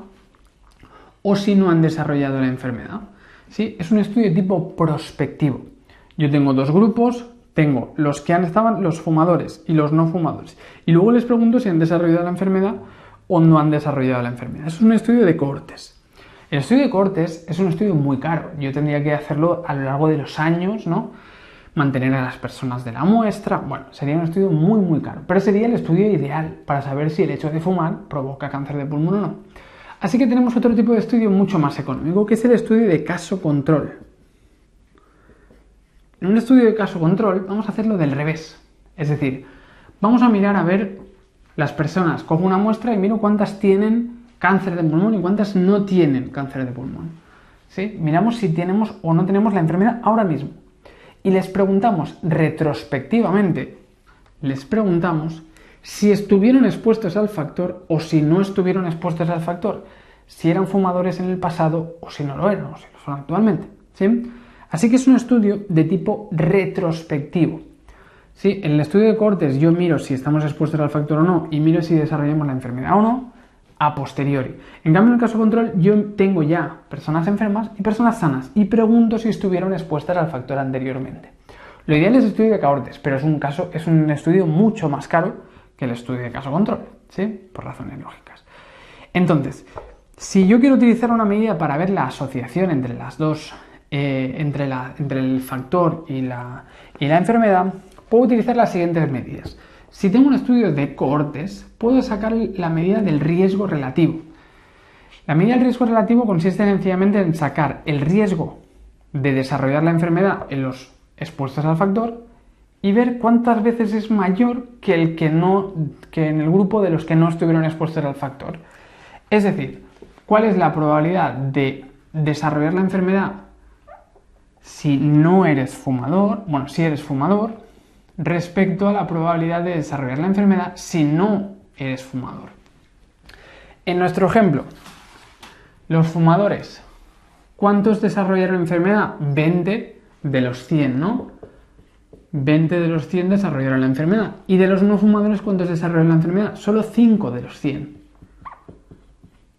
o si no han desarrollado la enfermedad. ¿Sí? Es un estudio tipo prospectivo. Yo tengo dos grupos, tengo los que estaban los fumadores y los no fumadores, y luego les pregunto si han desarrollado la enfermedad o no han desarrollado la enfermedad. Es un estudio de cohortes. El estudio de cohortes es un estudio muy caro. Yo tendría que hacerlo a lo largo de los años, ¿no? Mantener a las personas de la muestra. Bueno, sería un estudio muy, muy caro. Pero sería el estudio ideal para saber si el hecho de fumar provoca cáncer de pulmón o no. Así que tenemos otro tipo de estudio mucho más económico, que es el estudio de caso control. En un estudio de caso control vamos a hacerlo del revés. Es decir, vamos a mirar a ver las personas, cojo una muestra y miro cuántas tienen cáncer de pulmón y cuántas no tienen cáncer de pulmón. ¿Sí? Miramos si tenemos o no tenemos la enfermedad ahora mismo. Y les preguntamos retrospectivamente, si estuvieron expuestos al factor o si no estuvieron expuestos al factor, si eran fumadores en el pasado o si no lo eran, o si lo son actualmente. ¿Sí? Así que es un estudio de tipo retrospectivo. ¿Sí? En el estudio de cohortes yo miro si estamos expuestos al factor o no y miro si desarrollamos la enfermedad o no a posteriori. En cambio, en el caso control yo tengo ya personas enfermas y personas sanas y pregunto si estuvieron expuestas al factor anteriormente. Lo ideal es el estudio de cohortes, pero es un estudio mucho más caro que el estudio de caso control, ¿sí? Por razones lógicas. Entonces, si yo quiero utilizar una medida para ver la asociación entre las dos, entre el factor y la enfermedad, puedo utilizar las siguientes medidas. Si tengo un estudio de cohortes, puedo sacar la medida del riesgo relativo. La medida del riesgo relativo consiste sencillamente en sacar el riesgo de desarrollar la enfermedad en los expuestos al factor y ver cuántas veces es mayor que en el grupo de los que no estuvieron expuestos al factor. Es decir, ¿cuál es la probabilidad de desarrollar la enfermedad si no eres fumador? Bueno, si eres fumador, respecto a la probabilidad de desarrollar la enfermedad si no eres fumador. En nuestro ejemplo, los fumadores, ¿cuántos desarrollaron enfermedad? 20 de los 100, ¿no? 20 de los 100 desarrollaron la enfermedad. ¿Y de los no fumadores cuántos desarrollaron la enfermedad? Solo 5 de los 100.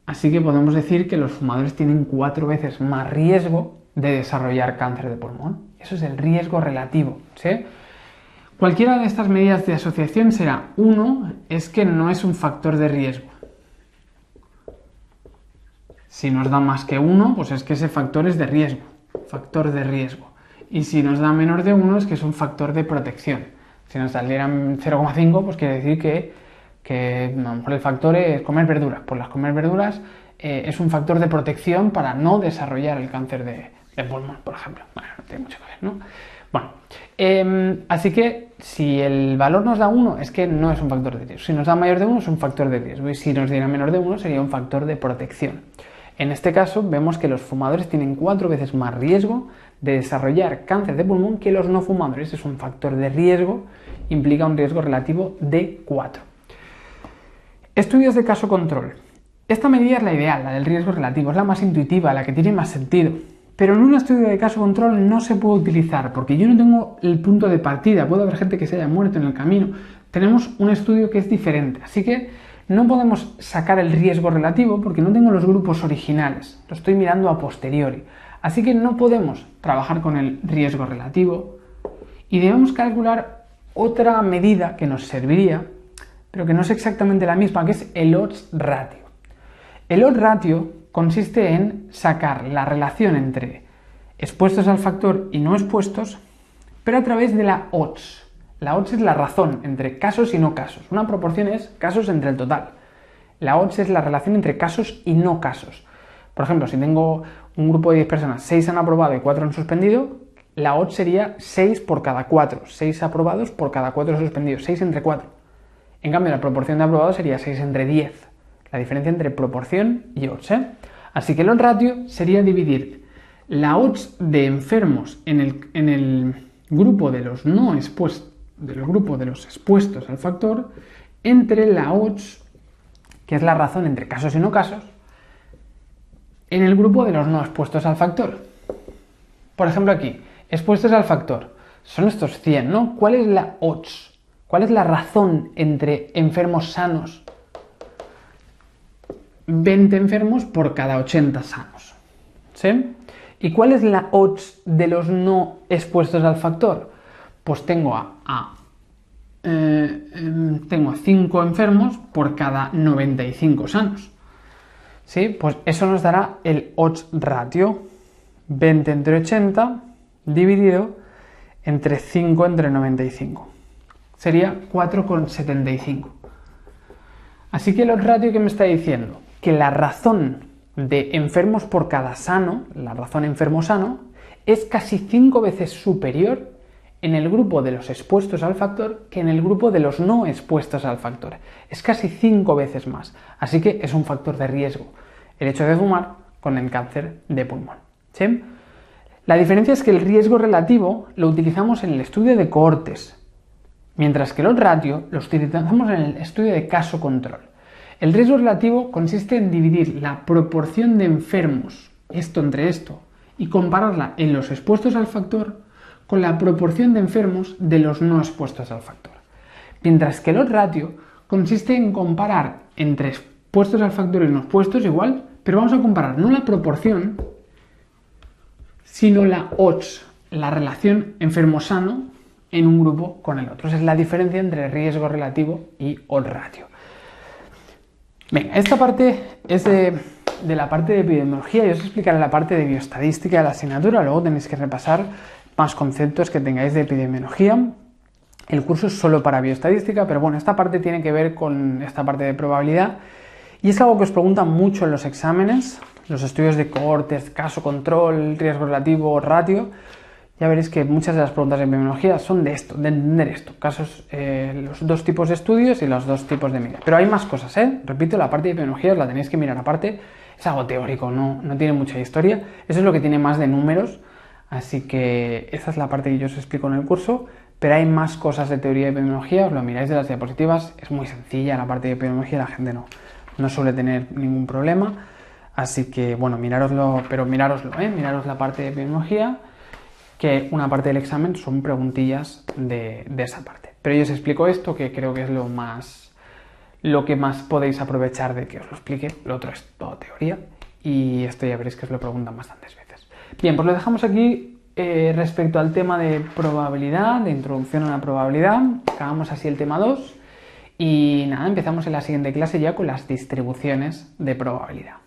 Así que podemos decir que los fumadores tienen 4 veces más riesgo de desarrollar cáncer de pulmón. Eso es el riesgo relativo, ¿sí? Cualquiera de estas medidas de asociación será, uno, es que no es un factor de riesgo. Si nos da más que 1, pues es que ese factor es de riesgo, factor de riesgo. Y si nos da menor de 1, es que es un factor de protección. Si nos salieran 0,5, pues quiere decir que a lo mejor el factor es comer verduras. Pues las comer verduras es un factor de protección para no desarrollar el cáncer de pulmón, por ejemplo. Bueno, no tiene mucho que ver, ¿no? Bueno, así que si el valor nos da 1 es que no es un factor de riesgo. Si nos da mayor de 1 es un factor de riesgo y si nos diera menor de 1 sería un factor de protección. En este caso vemos que los fumadores tienen 4 veces más riesgo de desarrollar cáncer de pulmón que los no fumadores. Es un factor de riesgo, implica un riesgo relativo de 4. Estudios de caso control. Esta medida es la ideal, la del riesgo relativo, es la más intuitiva, la que tiene más sentido. Pero en un estudio de caso control no se puede utilizar porque yo no tengo el punto de partida, puede haber gente que se haya muerto en el camino. Tenemos un estudio que es diferente, así que no podemos sacar el riesgo relativo porque no tengo los grupos originales, lo estoy mirando a posteriori. Así que no podemos trabajar con el riesgo relativo y debemos calcular otra medida que nos serviría, pero que no es exactamente la misma, que es el odds ratio. El odds ratio consiste en sacar la relación entre expuestos al factor y no expuestos, pero a través de la odds. La odds es la razón entre casos y no casos. Una proporción es casos entre el total. La odds es la relación entre casos y no casos. Por ejemplo, si tengo un grupo de 10 personas, 6 han aprobado y 4 han suspendido, la odds sería 6 por cada 4. 6 aprobados por cada 4 suspendidos. 6 entre 4. En cambio, la proporción de aprobados sería 6 entre 10. La diferencia entre proporción y odds, ¿eh? Así que el odds ratio sería dividir la odds de enfermos en el grupo de los no expuestos, del grupo de los expuestos al factor, entre la odds, que es la razón entre casos y no casos, en el grupo de los no expuestos al factor. Por ejemplo, aquí, expuestos al factor, son estos 100, ¿no? ¿Cuál es la odds? ¿Cuál es la razón entre enfermos sanos? 20 enfermos por cada 80 sanos. ¿Sí? ¿Y cuál es la odds de los no expuestos al factor? Pues tengo tengo 5 enfermos por cada 95 sanos. ¿Sí? Pues eso nos dará el odds ratio. 20 entre 80 dividido entre 5 entre 95. Sería 4,75. Así que el odds ratio, ¿qué me está diciendo? Que la razón de enfermos por cada sano, la razón enfermo sano, es casi 5 veces superior en el grupo de los expuestos al factor que en el grupo de los no expuestos al factor. Es casi 5 veces más. Así que es un factor de riesgo el hecho de fumar con el cáncer de pulmón. ¿Sí? La diferencia es que el riesgo relativo lo utilizamos en el estudio de cohortes, mientras que el odds ratio lo utilizamos en el estudio de caso control. El riesgo relativo consiste en dividir la proporción de enfermos, esto entre esto, y compararla en los expuestos al factor con la proporción de enfermos de los no expuestos al factor. Mientras que el odds ratio consiste en comparar entre expuestos al factor y no expuestos igual, pero vamos a comparar no la proporción, sino la odds, la relación enfermo-sano en un grupo con el otro. Esa es la diferencia entre riesgo relativo y odds ratio. Venga, esta parte es de la parte de epidemiología. Yo os explicaré la parte de bioestadística de la asignatura. Luego tenéis que repasar más conceptos que tengáis de epidemiología. El curso es solo para bioestadística, pero bueno, esta parte tiene que ver con esta parte de probabilidad. Y es algo que os preguntan mucho en los exámenes, los estudios de cohortes, caso control, riesgo relativo, ratio. Ya veréis que muchas de las preguntas de epidemiología son de esto, de entender esto, casos, los dos tipos de estudios y los dos tipos de medida. Pero hay más cosas, ¿eh? Repito, la parte de epidemiología os la tenéis que mirar aparte, es algo teórico, no tiene mucha historia, eso es lo que tiene más de números, así que esa es la parte que yo os explico en el curso, pero hay más cosas de teoría de epidemiología, os lo miráis de las diapositivas, es muy sencilla la parte de epidemiología, la gente no suele tener ningún problema, así que bueno, mirároslo, pero miraros la parte de epidemiología, que una parte del examen son preguntillas de esa parte. Pero yo os explico esto, que creo que es lo que más podéis aprovechar de que os lo explique. Lo otro es todo teoría y esto ya veréis que os lo preguntan bastantes veces. Bien, pues lo dejamos aquí respecto al tema de probabilidad, de introducción a la probabilidad. Acabamos así el tema 2 y nada, empezamos en la siguiente clase ya con las distribuciones de probabilidad.